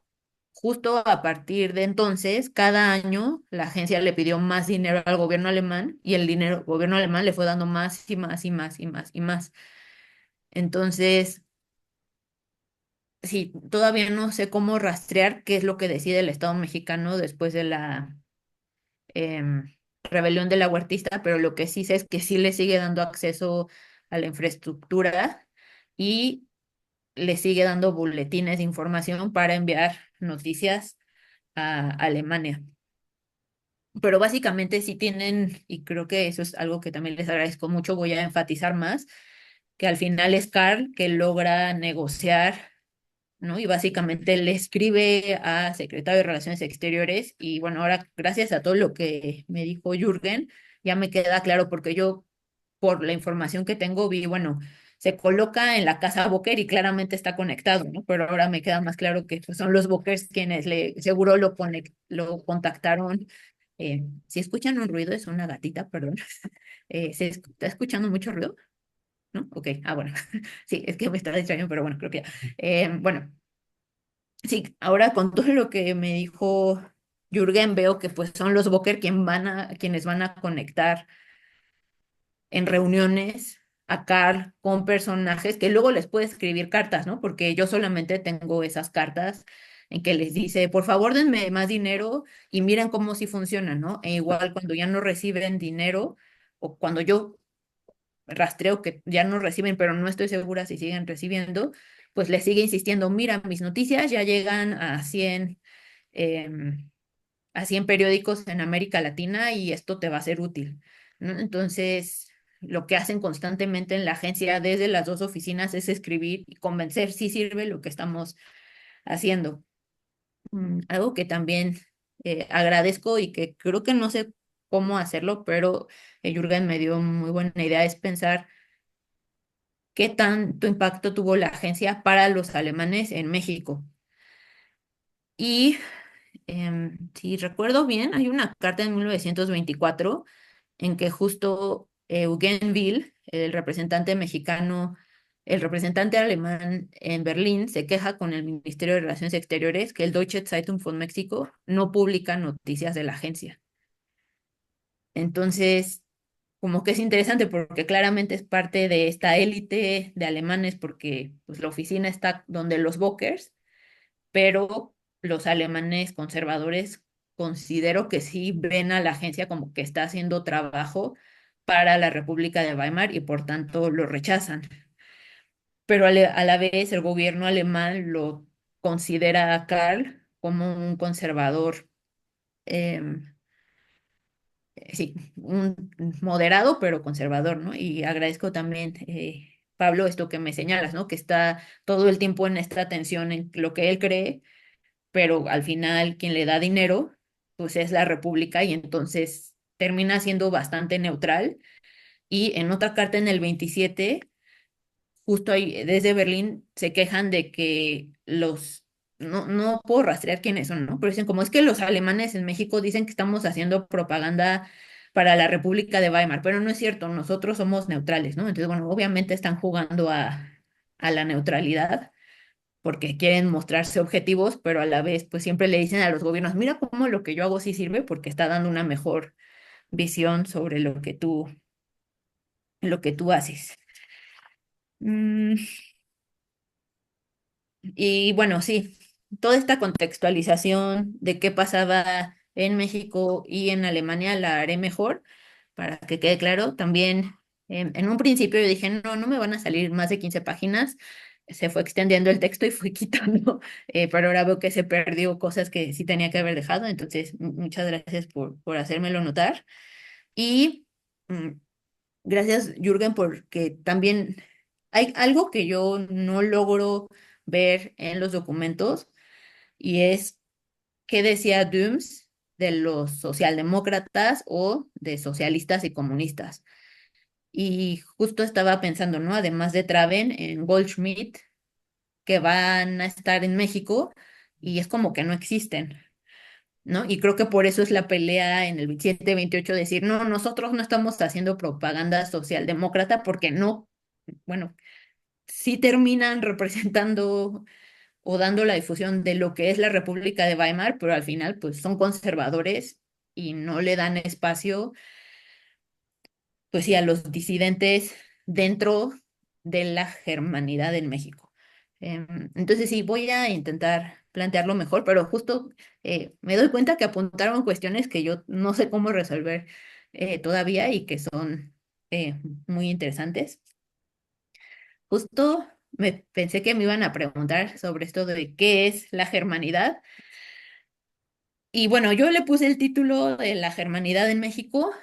justo a partir de entonces, cada año la agencia le pidió más dinero al gobierno alemán y el gobierno alemán le fue dando más y más y más y más y más. Entonces, sí, todavía no sé cómo rastrear qué es lo que decide el Estado mexicano después de la rebelión de la huertista, pero lo que sí sé es que sí le sigue dando acceso a la infraestructura y le sigue dando boletines de información para enviar noticias a Alemania. Pero básicamente sí tienen, y creo que eso es algo que también les agradezco mucho, voy a enfatizar más, que al final es Carl que logra negociar, ¿no? Y básicamente le escribe a secretario de Relaciones Exteriores y bueno, ahora gracias a todo lo que me dijo Jürgen, ya me queda claro porque yo por la información que tengo vi, bueno, se coloca en la casa Boker y claramente está conectado, ¿no? Pero ahora me queda más claro que pues, son los Bokers quienes seguro lo contactaron. Si escuchan un ruido, es una gatita, perdón. ¿Se está escuchando mucho ruido? ¿No? Ok, bueno, sí, es que me está distrayendo, pero bueno, creo que ya. Bueno, sí, ahora con todo lo que me dijo Jürgen, veo que pues son los Boker quienes van a conectar en reuniones a Carl con personajes que luego les puede escribir cartas, ¿no? Porque yo solamente tengo esas cartas en que les dice, por favor, denme más dinero y miren cómo sí funciona, ¿no? E igual cuando ya no reciben dinero o cuando yo rastreo que ya no reciben, pero no estoy segura si siguen recibiendo, pues les sigue insistiendo, mira, mis noticias ya llegan em, a 100 periódicos en América Latina y esto te va a ser útil, ¿no? Entonces, lo que hacen constantemente en la agencia desde las dos oficinas es escribir y convencer si sirve lo que estamos haciendo. Algo que también agradezco y que creo que no sé cómo hacerlo, pero Jürgen me dio muy buena idea, es pensar qué tanto impacto tuvo la agencia para los alemanes en México. Y si recuerdo bien, hay una carta en 1924 en que justo Eugen Will, el representante mexicano, el representante alemán en Berlín, se queja con el Ministerio de Relaciones Exteriores que el Deutsche Zeitung von México no publica noticias de la agencia. Entonces, como que es interesante porque claramente es parte de esta élite de alemanes porque pues, la oficina está donde los Bockers, pero los alemanes conservadores considero que sí ven a la agencia como que está haciendo trabajo para la República de Weimar y por tanto lo rechazan. Pero a la vez el gobierno alemán lo considera a Karl como un conservador, em, sí, un moderado pero conservador, ¿no? Y agradezco también, Pablo, esto que me señalas, ¿no? Que está todo el tiempo en esta tensión en lo que él cree pero al final quien le da dinero, pues es la República y entonces termina siendo bastante neutral. Y en otra carta en el 27 justo ahí desde Berlín se quejan de que no puedo rastrear quiénes son, ¿no? Pero dicen, como es que los alemanes en México dicen que estamos haciendo propaganda para la República de Weimar, pero no es cierto, nosotros somos neutrales, ¿no? Entonces, bueno, obviamente están jugando a la neutralidad porque quieren mostrarse objetivos, pero a la vez pues siempre le dicen a los gobiernos, mira cómo lo que yo hago sí sirve porque está dando una mejor visión sobre lo que tú haces. Mm, y bueno, sí, toda esta contextualización de qué pasaba en México y en Alemania la haré mejor para que quede claro. También en un principio yo dije, no, no me van a salir más de 15 páginas. Se fue extendiendo el texto y fui quitando, pero ahora veo que se perdió cosas que sí tenía que haber dejado. Entonces, muchas gracias por hacérmelo notar. Y mm, gracias, Jürgen, porque también hay algo que yo no logro ver en los documentos y es qué decía Dooms de los socialdemócratas o de socialistas y comunistas. Y justo estaba pensando, ¿no? Además de Traven, en Goldschmidt, que van a estar en México y es como que no existen, ¿no? Y creo que por eso es la pelea en el 27-28 decir, no, nosotros no estamos haciendo propaganda socialdemócrata porque no, bueno, sí terminan representando o dando la difusión de lo que es la República de Weimar, pero al final pues son conservadores y no le dan espacio, pues sí, a los disidentes dentro de la germanidad en México. Entonces sí, voy a intentar plantearlo mejor, pero justo me doy cuenta que apuntaron cuestiones que yo no sé cómo resolver todavía y que son muy interesantes. Justo me pensé que me iban a preguntar sobre esto de qué es la germanidad. Y bueno, yo le puse el título de la germanidad en México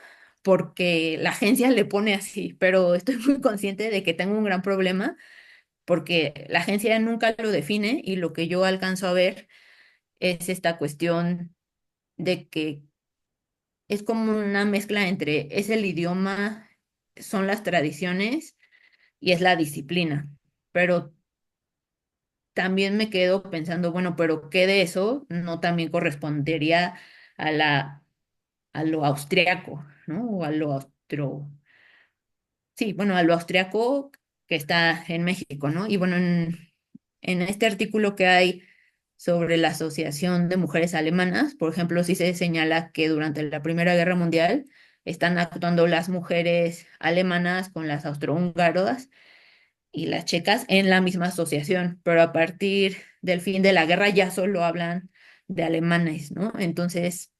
porque la agencia le pone así, pero estoy muy consciente de que tengo un gran problema porque la agencia nunca lo define y lo que yo alcanzo a ver es esta cuestión de que es como una mezcla entre es el idioma, son las tradiciones y es la disciplina. Pero también me quedo pensando, bueno, pero ¿qué de eso no también correspondería a a lo austriaco, ¿no? O a lo sí, bueno, a lo austriaco que está en México, ¿no? Y bueno, en este artículo que hay sobre la Asociación de Mujeres Alemanas, por ejemplo, sí se señala que durante la Primera Guerra Mundial están actuando las mujeres alemanas con las austrohúngaras y las checas en la misma asociación, pero a partir del fin de la guerra ya solo hablan de alemanes, ¿no? Entonces,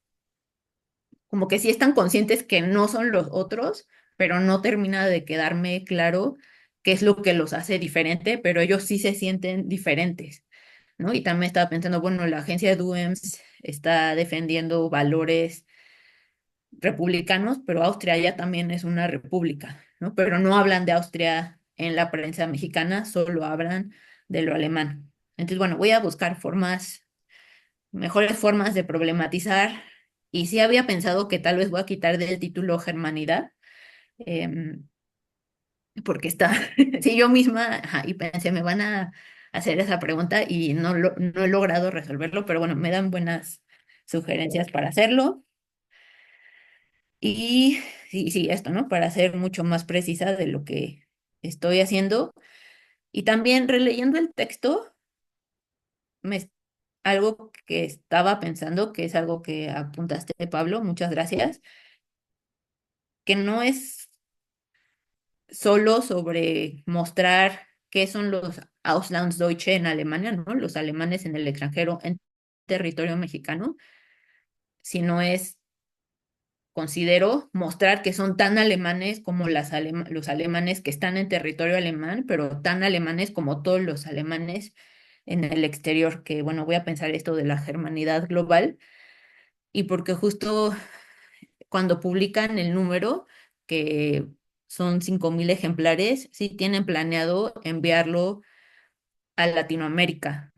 como que sí están conscientes que no son los otros, pero no termina de quedarme claro qué es lo que los hace diferente, pero ellos sí se sienten diferentes, ¿no? Y también estaba pensando, bueno, la agencia DUEMS está defendiendo valores republicanos, pero Austria ya también es una república, ¿no? Pero no hablan de Austria en la prensa mexicana, solo hablan de lo alemán. Entonces, bueno, voy a buscar mejores formas de problematizar. Y sí había pensado que tal vez voy a quitar del título Germanidad, em, porque está, sí, yo misma, ajá, y pensé, me van a hacer esa pregunta y no he logrado resolverlo, pero bueno, me dan buenas sugerencias para hacerlo. Y sí, sí, esto, ¿no? Para ser mucho más precisa de lo que estoy haciendo. Y también releyendo el texto, me, algo que estaba pensando, que es algo que apuntaste, Pablo, muchas gracias, que no es solo sobre mostrar qué son los Auslandsdeutsche en Alemania, ¿no? Los alemanes en el extranjero, en territorio mexicano, sino es, considero, mostrar que son tan alemanes como los alemanes que están en territorio alemán, pero tan alemanes como todos los alemanes en el exterior, que bueno, voy a pensar esto de la germanidad global, y porque justo cuando publican el número, que son 5,000 ejemplares, sí tienen planeado enviarlo a Latinoamérica,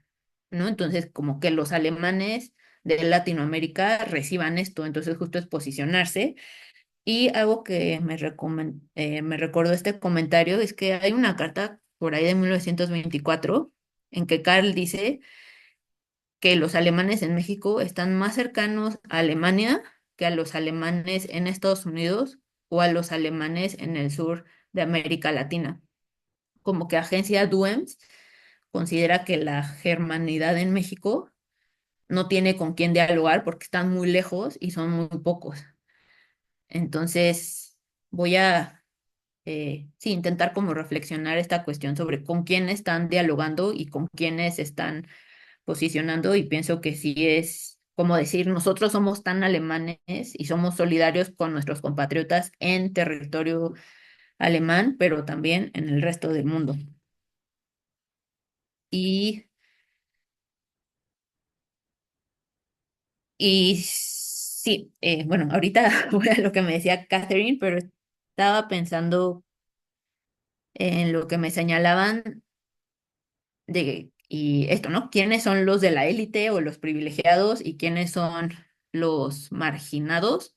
¿no? Entonces, como que los alemanes de Latinoamérica reciban esto, entonces justo es posicionarse. Y algo que me recordó este comentario es que hay una carta por ahí de 1924 en que Karl dice que los alemanes en México están más cercanos a Alemania que a los alemanes en Estados Unidos o a los alemanes en el sur de América Latina. Como que agencia DUEMS considera que la germanidad en México no tiene con quién dialogar porque están muy lejos y son muy pocos. Entonces, voy a sí, intentar como reflexionar esta cuestión sobre con quién están dialogando y con quiénes están posicionando, y pienso que sí es como decir, nosotros somos tan alemanes y somos solidarios con nuestros compatriotas en territorio alemán, pero también en el resto del mundo. Y, y sí, bueno, ahorita voy a lo que me decía Catherine, pero estaba pensando en lo que me señalaban y esto, ¿no? ¿Quiénes son los de la élite o los privilegiados y quiénes son los marginados?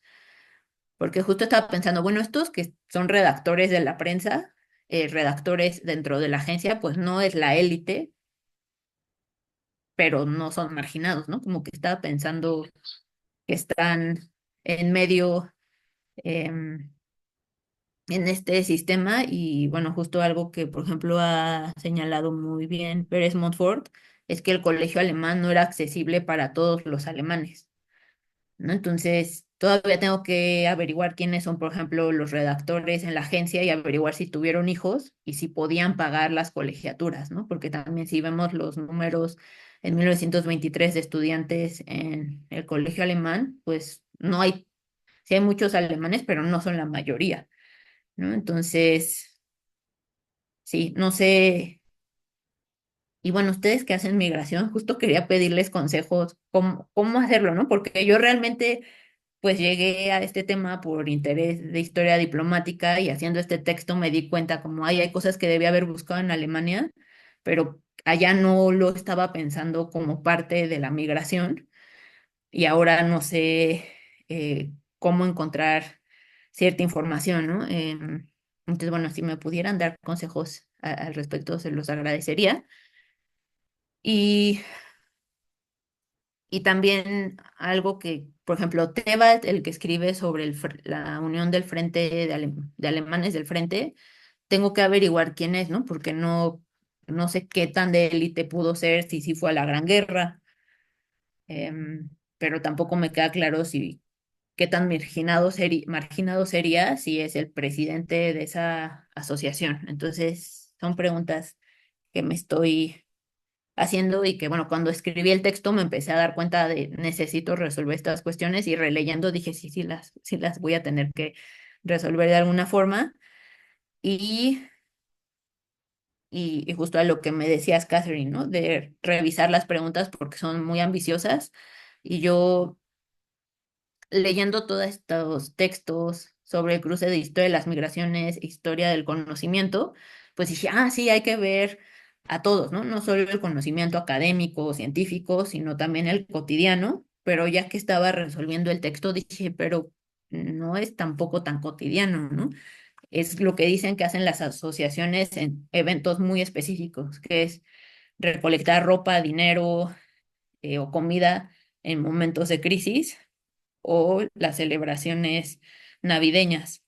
Porque justo estaba pensando, bueno, estos que son redactores de la prensa, redactores dentro de la agencia, pues no es la élite, pero no son marginados, ¿no? Como que estaba pensando que están en medio em, en este sistema y bueno, justo algo que, por ejemplo, ha señalado muy bien Pérez Montfort es que el colegio alemán no era accesible para todos los alemanes, ¿no? Entonces, todavía tengo que averiguar quiénes son, por ejemplo, los redactores en la agencia y averiguar si tuvieron hijos y si podían pagar las colegiaturas, ¿no? Porque también si vemos los números en 1923 de estudiantes en el colegio alemán, pues no hay, sí hay muchos alemanes, pero no son la mayoría, ¿no? Entonces, sí, no sé. Y bueno, ustedes que hacen migración, justo quería pedirles consejos, cómo hacerlo, ¿no? Porque yo realmente pues llegué a este tema por interés de historia diplomática y haciendo este texto me di cuenta como hay cosas que debía haber buscado en Alemania, pero allá no lo estaba pensando como parte de la migración y ahora no sé cómo encontrar cierta información, ¿no? Entonces, bueno, si me pudieran dar consejos al respecto, se los agradecería. Y Y también algo que, por ejemplo, Tebalt, el que escribe sobre la unión del frente de alemanes del frente, tengo que averiguar quién es, ¿no? Porque no sé qué tan de élite pudo ser, si sí fue a la Gran Guerra, pero tampoco me queda claro si qué tan marginado sería si es el presidente de esa asociación. Entonces, son preguntas que me estoy haciendo y que, bueno, cuando escribí el texto me empecé a dar cuenta de necesito resolver estas cuestiones y releyendo dije, sí, sí las voy a tener que resolver de alguna forma. Y, y justo a lo que me decías, Catherine, ¿no? De revisar las preguntas porque son muy ambiciosas. Y yo leyendo todos estos textos sobre el cruce de historia de las migraciones, historia del conocimiento, pues dije, ah, sí, hay que ver a todos, ¿no? No solo el conocimiento académico o científico, sino también el cotidiano, pero ya que estaba resolviendo el texto, dije, pero no es tampoco tan cotidiano, ¿no? Es lo que dicen que hacen las asociaciones en eventos muy específicos, que es recolectar ropa, dinero o comida en momentos de crisis o las celebraciones navideñas.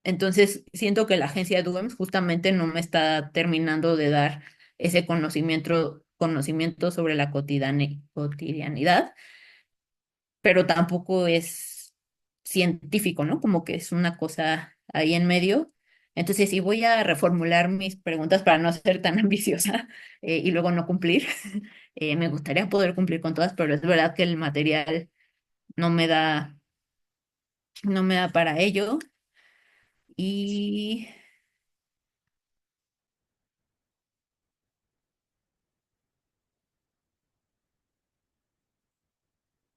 Entonces, siento que la agencia DUEMS justamente no me está terminando de dar ese conocimiento sobre la cotidianidad, pero tampoco es científico, ¿no? Como que es una cosa ahí en medio. Entonces, sí voy a reformular mis preguntas para no ser tan ambiciosa y luego no cumplir. Me gustaría poder cumplir con todas, pero es verdad que el material no me da, no me da para ello. Y,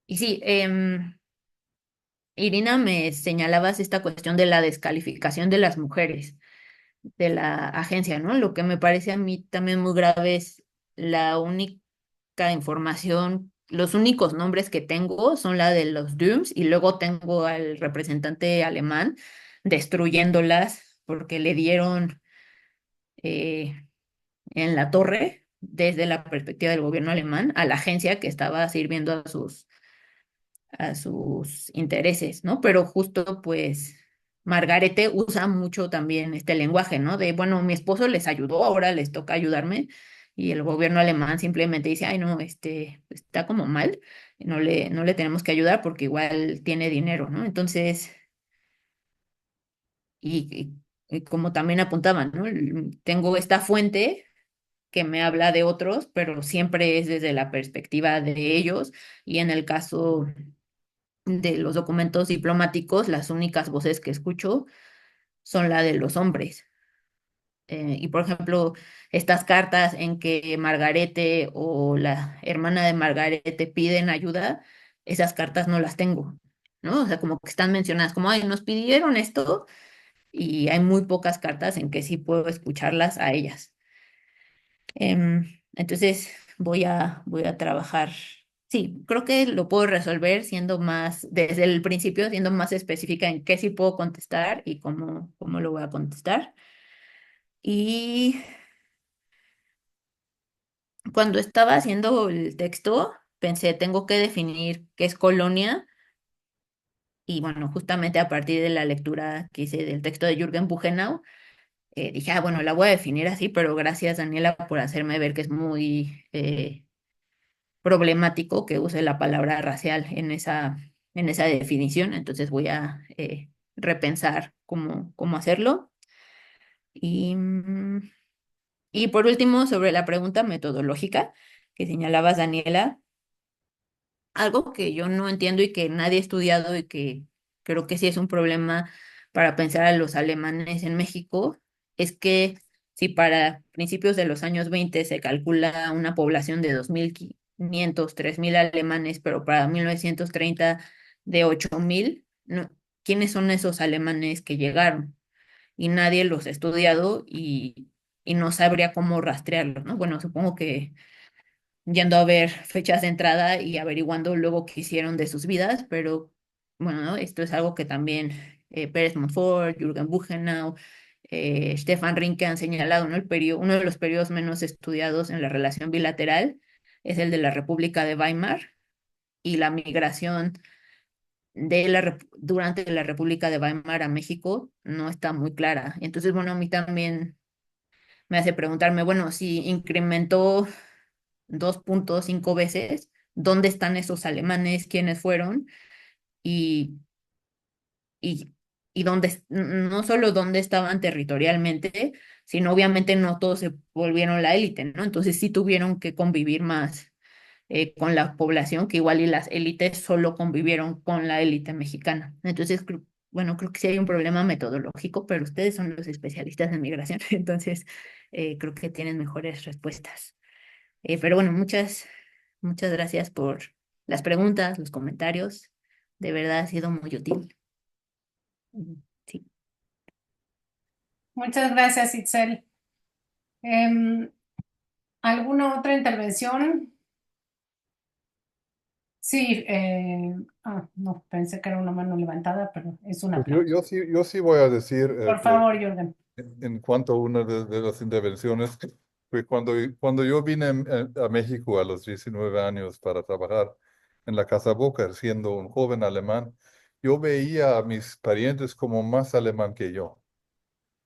y sí, Irina, me señalabas esta cuestión de la descalificación de las mujeres de la agencia, ¿no? Lo que me parece a mí también muy grave es la única información, los únicos nombres que tengo son la de los Dooms y luego tengo al representante alemán destruyéndolas porque le dieron eh, en la torre desde la perspectiva del gobierno alemán a la agencia que estaba sirviendo a sus intereses, ¿no? Pero justo pues Margarete usa mucho también este lenguaje, ¿no? De, bueno, mi esposo les ayudó, ahora les toca ayudarme. Y el gobierno alemán simplemente dice, ay, no, está como mal, no le tenemos que ayudar porque igual tiene dinero, ¿no? Entonces, y como también apuntaban, ¿no? Tengo esta fuente que me habla de otros, pero siempre es desde la perspectiva de ellos. Y en el caso de los documentos diplomáticos, las únicas voces que escucho son la de los hombres. Y por ejemplo, estas cartas en que Margarete o la hermana de Margarete piden ayuda, esas cartas no las tengo, ¿no? O sea, como que están mencionadas, como, ay, nos pidieron esto, y hay muy pocas cartas en que sí puedo escucharlas a ellas. Entonces voy a trabajar. Sí, creo que lo puedo resolver siendo más, desde el principio, siendo más específica en qué sí puedo contestar y cómo lo voy a contestar. Y cuando estaba haciendo el texto, pensé, tengo que definir qué es colonia. Y bueno, justamente a partir de la lectura que hice del texto de Jürgen Buchenau, dije, ah, bueno, la voy a definir así, pero gracias, Daniela, por hacerme ver que es muy problemático que use la palabra racial en esa definición, entonces voy a repensar cómo hacerlo. Y, y por último, sobre la pregunta metodológica que señalabas, Daniela, algo que yo no entiendo y que nadie ha estudiado y que creo que sí es un problema para pensar a los alemanes en México, es que si para principios de los años 20 se calcula una población de 2.500, 3.000 alemanes, pero para 1930 de 8.000, no, ¿quiénes son esos alemanes que llegaron? Y nadie los ha estudiado y no sabría cómo rastrearlos, ¿no? Bueno, supongo que yendo a ver fechas de entrada y averiguando luego qué hicieron de sus vidas, pero bueno, ¿no? Esto es algo que también Pérez Montfort, Jürgen Buchenau, Stefan Rinke han señalado, ¿no? Uno de los periodos menos estudiados en la relación bilateral es el de la República de Weimar y la migración durante la República de Weimar a México no está muy clara. Entonces, bueno, a mí también me hace preguntarme, bueno, si incrementó 2.5 veces, dónde están esos alemanes, quiénes fueron y, y y no solo dónde estaban territorialmente, sino obviamente no todos se volvieron la élite, ¿no? Entonces sí tuvieron que convivir más con la población, que igual y las élites solo convivieron con la élite mexicana. Entonces, bueno, creo que sí hay un problema metodológico, pero ustedes son los especialistas en migración, entonces creo que tienen mejores respuestas. Pero bueno, muchas gracias por las preguntas, los comentarios. De verdad ha sido muy útil. Sí. Muchas gracias, Itzel. ¿Alguna otra intervención? Sí, no, pensé que era una mano levantada, pero es un Pues aplauso. yo sí voy a decir Por favor, Jürgen. en cuanto a una de las intervenciones, fue cuando yo vine a México a los 19 años para trabajar en la Casa Boca, siendo un joven alemán, yo veía a mis parientes como más alemán que yo.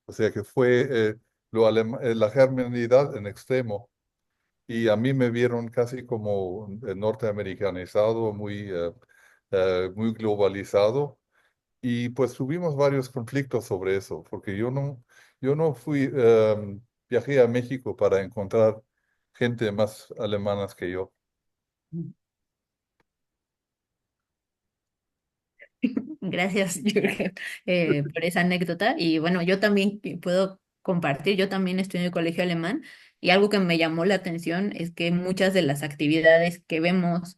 O sea que fue la germanidad en extremo. Y a mí me vieron casi como norteamericanizado, muy globalizado. Y pues tuvimos varios conflictos sobre eso, porque yo no viajé a México para encontrar gente más alemanas que yo. Gracias, Jürgen, por esa anécdota. Y bueno, yo también puedo compartir, yo también estoy en el colegio alemán y algo que me llamó la atención es que muchas de las actividades que vemos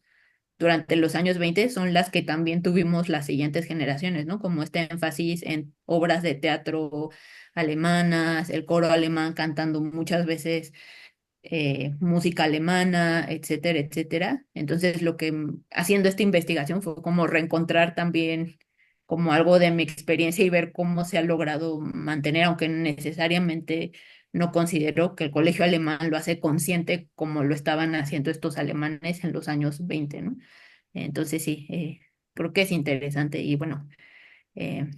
durante los años 20 son las que también tuvimos las siguientes generaciones, ¿no? Como este énfasis en obras de teatro alemanas, el coro alemán cantando muchas veces música alemana, etcétera, etcétera. Entonces, haciendo esta investigación fue como reencontrar también como algo de mi experiencia y ver cómo se ha logrado mantener, aunque necesariamente no considero que el colegio alemán lo hace consciente como lo estaban haciendo estos alemanes en los años 20, ¿no? Entonces, sí, creo que es interesante y bueno. eh,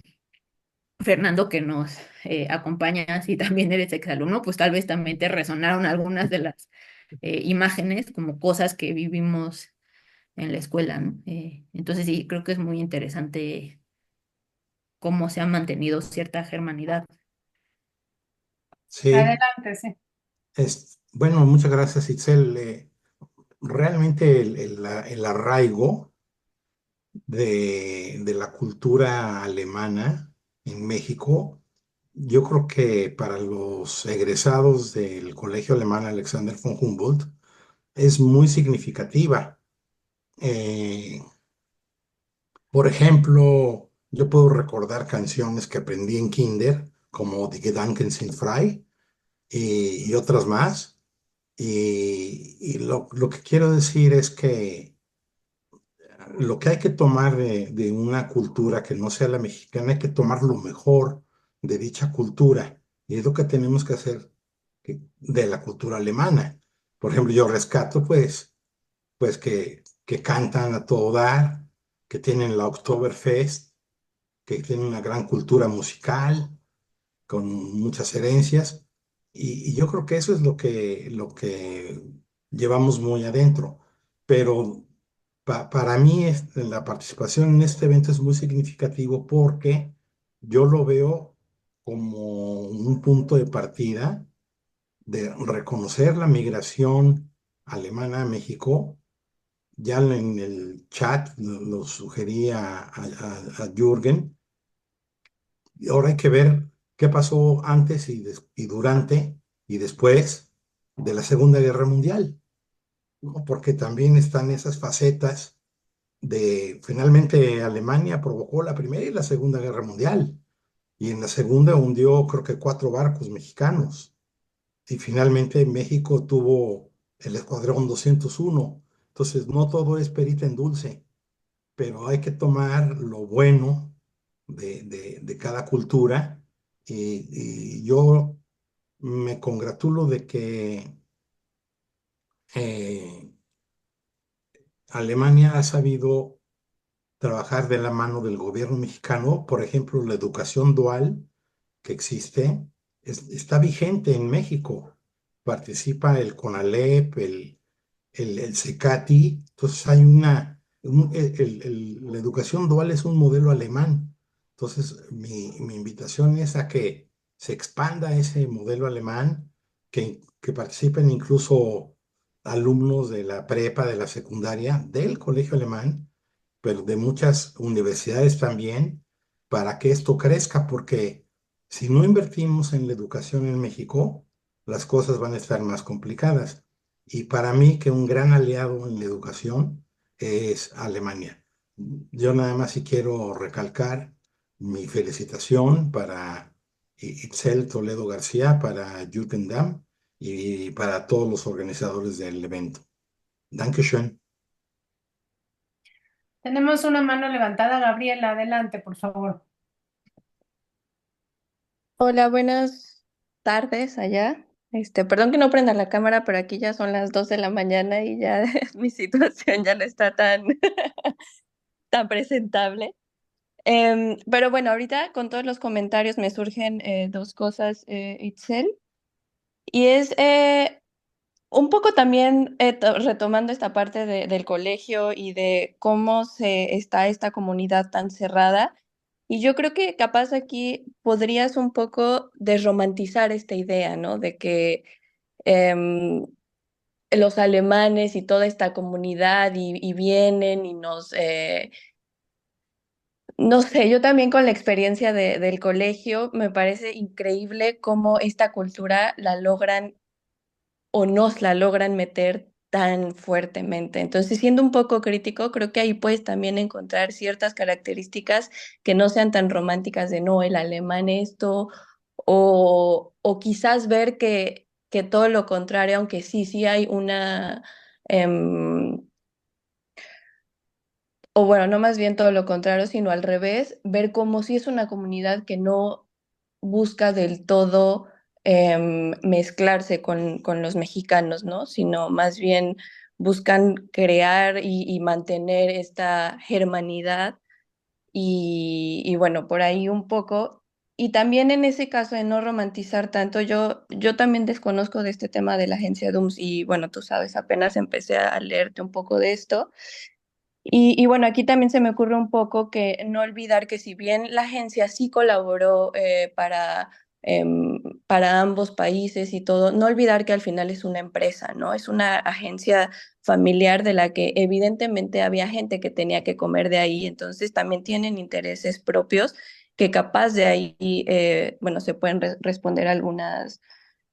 Fernando, que nos acompañas y también eres exalumno, pues tal vez también te resonaron algunas de las imágenes como cosas que vivimos en la escuela, ¿no? Entonces sí, creo que es muy interesante cómo se ha mantenido cierta germanidad. Sí, Adelante, sí. bueno, muchas gracias, Itzel. Realmente el arraigo de la cultura alemana en México, yo creo que para los egresados del Colegio Alemán Alexander von Humboldt es muy significativa. Eh, por ejemplo, yo puedo recordar canciones que aprendí en Kinder, como Die Gedanken sind frei y otras más. Y lo que quiero decir es que lo que hay que tomar de una cultura que no sea la mexicana, hay que tomar lo mejor de dicha cultura. Y es lo que tenemos que hacer de la cultura alemana. Por ejemplo, yo rescato, pues que cantan a todo dar, que tienen la Oktoberfest, que tienen una gran cultura musical, con muchas herencias. Y yo creo que eso es lo que llevamos muy adentro. Pero para mí la participación en este evento es muy significativo porque yo lo veo como un punto de partida de reconocer la migración alemana a México. Ya en el chat lo sugerí a Jürgen. Y ahora hay que ver qué pasó antes y durante y después de la Segunda Guerra Mundial, ¿no? Porque también están esas facetas finalmente Alemania provocó la Primera y la Segunda Guerra Mundial, y en la Segunda hundió creo que 4 barcos mexicanos, y finalmente México tuvo el Escuadrón 201. Entonces, no todo es perita en dulce, pero hay que tomar lo bueno de cada cultura, y yo me congratulo de que eh, Alemania ha sabido trabajar de la mano del gobierno mexicano. Por ejemplo, la educación dual que existe está vigente en México. Participa el CONALEP, el CECATI. Entonces hay la educación dual es un modelo alemán. Entonces, mi invitación es a que se expanda ese modelo alemán, que participen incluso alumnos de la prepa, de la secundaria, del colegio alemán, pero de muchas universidades también, para que esto crezca, porque si no invertimos en la educación en México, las cosas van a estar más complicadas. Y para mí que un gran aliado en la educación es Alemania. Yo nada más sí quiero recalcar mi felicitación para Itzel Toledo García, para Jugendam y para todos los organizadores del evento. Dankeschön. Tenemos una mano levantada. Gabriela, adelante, por favor. Hola, buenas tardes allá. Perdón que no prenda la cámara, pero aquí ya son las 2 de la mañana y ya mi situación ya no está tan presentable. Pero bueno, ahorita con todos los comentarios me surgen dos cosas, Itzel, y es un poco también retomando esta parte del colegio y de cómo se está esta comunidad tan cerrada. Y yo creo que capaz aquí podrías un poco desromantizar esta idea, ¿no? De que em, los alemanes y toda esta comunidad y vienen y no sé, yo también con la experiencia del colegio me parece increíble cómo esta cultura la logran o nos la logran meter tan fuertemente. Entonces, siendo un poco crítico, creo que ahí puedes también encontrar ciertas características que no sean tan románticas de no, el alemán esto, o quizás ver que todo lo contrario, aunque sí hay una, em, o bueno, no más bien todo lo contrario, sino al revés, ver cómo si es una comunidad que no busca del todo mezclarse con los mexicanos, ¿no? Sino más bien buscan crear y mantener esta germanidad y bueno, por ahí un poco. Y también en ese caso de no romantizar tanto, yo también desconozco de este tema de la agencia DUMS y bueno, tú sabes, apenas empecé a leerte un poco de esto. Y bueno, aquí también se me ocurre un poco que no olvidar que si bien la agencia sí colaboró para ambos países y todo, no olvidar que al final es una empresa, ¿no? Es una agencia familiar de la que evidentemente había gente que tenía que comer de ahí, entonces también tienen intereses propios que capaz de ahí, bueno, se pueden responder algunas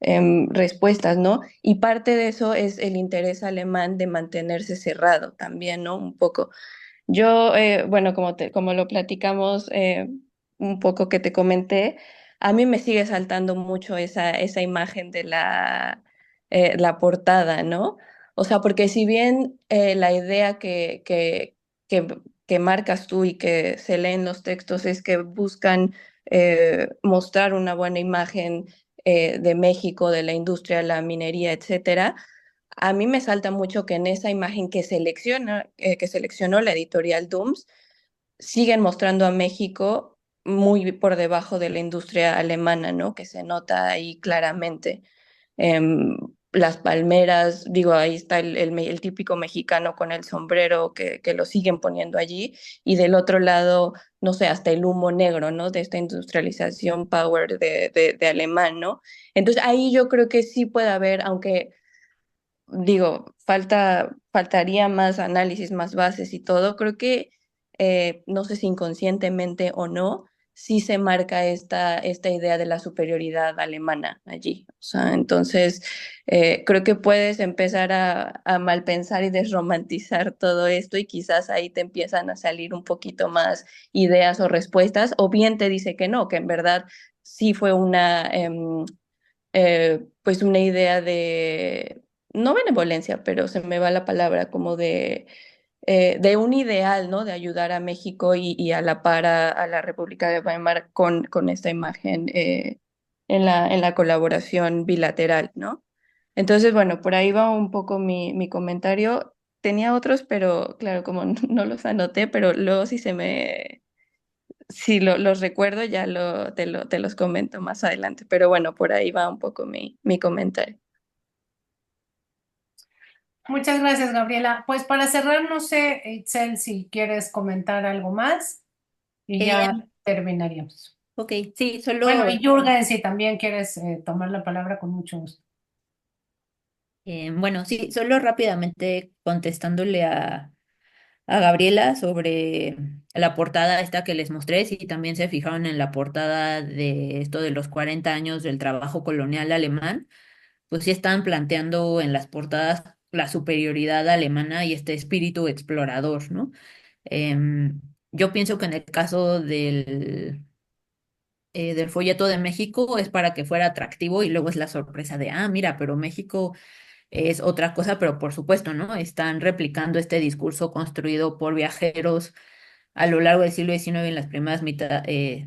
respuestas, ¿no? Y parte de eso es el interés alemán de mantenerse cerrado también, ¿no? Un poco. Yo, bueno, como lo platicamos un poco que te comenté, a mí me sigue saltando mucho esa imagen de la portada, ¿no? O sea, porque si bien la idea que, que marcas tú y que se lee en los textos es que buscan mostrar una buena imagen de México, de la industria, la minería, etcétera, a mí me salta mucho que en esa imagen que seleccionó la editorial Dooms, siguen mostrando a México muy por debajo de la industria alemana, ¿no? Que se nota ahí claramente. Las palmeras, digo, ahí está el típico mexicano con el sombrero que lo siguen poniendo allí, y del otro lado, no sé, hasta el humo negro, ¿no? De esta industrialización power de alemán, ¿no? Entonces ahí yo creo que sí puede haber, aunque digo, faltaría más análisis, más bases y todo. Creo que, no sé si inconscientemente o no, sí se marca esta idea de la superioridad alemana allí. O sea, entonces, creo que puedes empezar a malpensar y desromantizar todo esto y quizás ahí te empiezan a salir un poquito más ideas o respuestas, o bien te dice que no, que en verdad sí fue pues una idea de, no benevolencia, pero se me va la palabra, como de un ideal, ¿no? De ayudar a México y a la par a la República de Weimar con esta imagen en la colaboración bilateral, ¿no? Entonces, bueno, por ahí va un poco mi comentario. Tenía otros, pero claro, como no los anoté, pero luego si los recuerdo, ya te los comento más adelante. Pero bueno, por ahí va un poco mi comentario. Muchas gracias, Gabriela. Pues para cerrar, no sé, Itzel, si quieres comentar algo más y Eh, ya. terminaríamos. Ok, sí, Bueno, solo, y Jürgen, si también quieres tomar la palabra, con mucho gusto. bueno, sí, solo rápidamente contestándole a Gabriela sobre la portada esta que les mostré, si también se fijaron en la portada de esto de los 40 años del trabajo colonial alemán, pues sí están planteando en las portadas la superioridad alemana y este espíritu explorador, ¿no? Yo pienso que en el caso del folleto de México es para que fuera atractivo y luego es la sorpresa de, ah, mira, pero México es otra cosa, pero por supuesto, ¿no? Están replicando este discurso construido por viajeros a lo largo del siglo XIX y en las primeras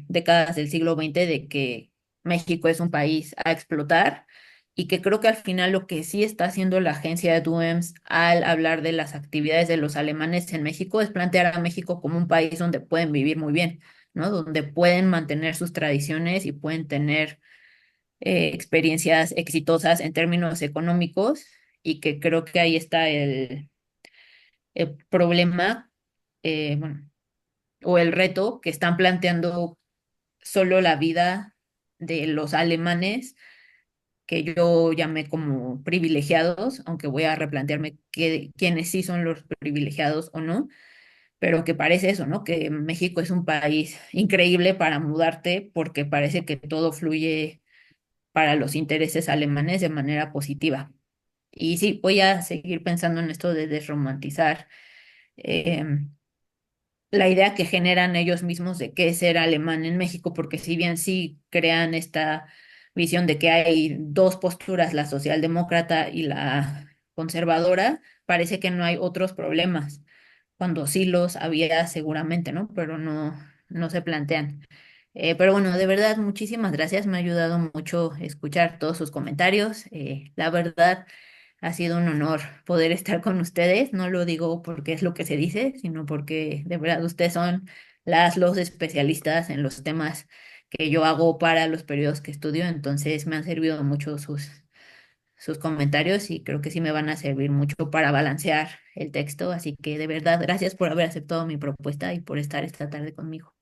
décadas del siglo XX de que México es un país a explotar y que creo que al final lo que sí está haciendo la agencia de DUEMS al hablar de las actividades de los alemanes en México es plantear a México como un país donde pueden vivir muy bien, ¿no? Donde pueden mantener sus tradiciones y pueden tener experiencias exitosas en términos económicos y que creo que ahí está el problema, bueno, o el reto que están planteando solo la vida de los alemanes, que yo llamé como privilegiados, aunque voy a replantearme quiénes sí son los privilegiados o no, pero que parece eso, ¿no? Que México es un país increíble para mudarte porque parece que todo fluye para los intereses alemanes de manera positiva. Y sí, voy a seguir pensando en esto de desromantizar em, la idea que generan ellos mismos de qué es ser alemán en México, porque si bien sí crean esta visión de que hay dos posturas, la socialdemócrata y la conservadora, parece que no hay otros problemas, cuando sí los había seguramente, ¿no? Pero no se plantean. Pero bueno, de verdad, muchísimas gracias. Me ha ayudado mucho escuchar todos sus comentarios. La verdad, ha sido un honor poder estar con ustedes. No lo digo porque es lo que se dice, sino porque de verdad ustedes son los especialistas en los temas que yo hago para los periodos que estudio. Entonces me han servido mucho sus comentarios y creo que sí me van a servir mucho para balancear el texto. Así que de verdad, gracias por haber aceptado mi propuesta y por estar esta tarde conmigo.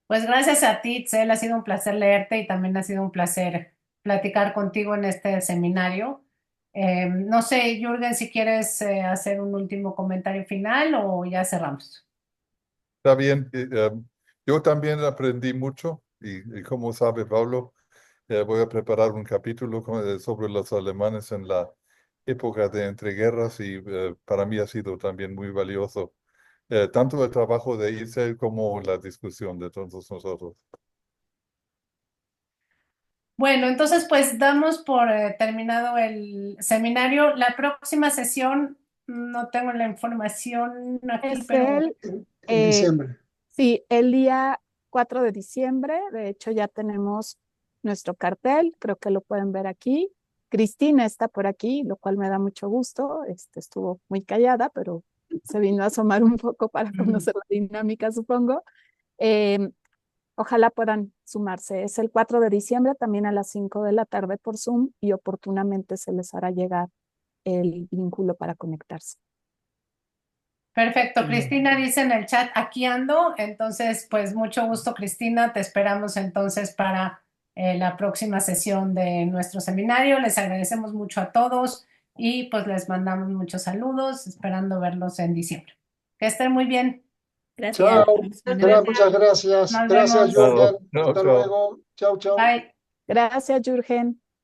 Pues gracias a ti, Itzel, ha sido un placer leerte y también ha sido un placer platicar contigo en este seminario. No sé, Jürgen, si quieres hacer un último comentario final o ya cerramos. Está bien. Yo también aprendí mucho y como sabe Pablo, voy a preparar un capítulo sobre los alemanes en la época de entreguerras y para mí ha sido también muy valioso, tanto el trabajo de Isel como la discusión de todos nosotros. Bueno, entonces pues damos por terminado el seminario. La próxima sesión, no tengo la información aquí, Es pero En eh, diciembre. sí, el día 4 de diciembre, de hecho ya tenemos nuestro cartel, creo que lo pueden ver aquí. Cristina está por aquí, lo cual me da mucho gusto. Estuvo muy callada, pero se vino a asomar un poco para conocer la dinámica, supongo. Eh, Ojalá puedan sumarse. Es el 4 de diciembre, también a las 5 de la tarde por Zoom y oportunamente se les hará llegar el vínculo para conectarse. perfecto. Cristina dice en el chat, aquí ando. Entonces, pues mucho gusto, Cristina. Te esperamos entonces para la próxima sesión de nuestro seminario. Les agradecemos mucho a todos y pues les mandamos muchos saludos, esperando verlos en diciembre. Que estén muy bien. Gracias. Chao. Buenas noches. Muchas gracias. Nos Gracias, vemos. Jürgen. Chao, chao, Hasta chao. luego. Chao, chao. Bye. Gracias, Jürgen.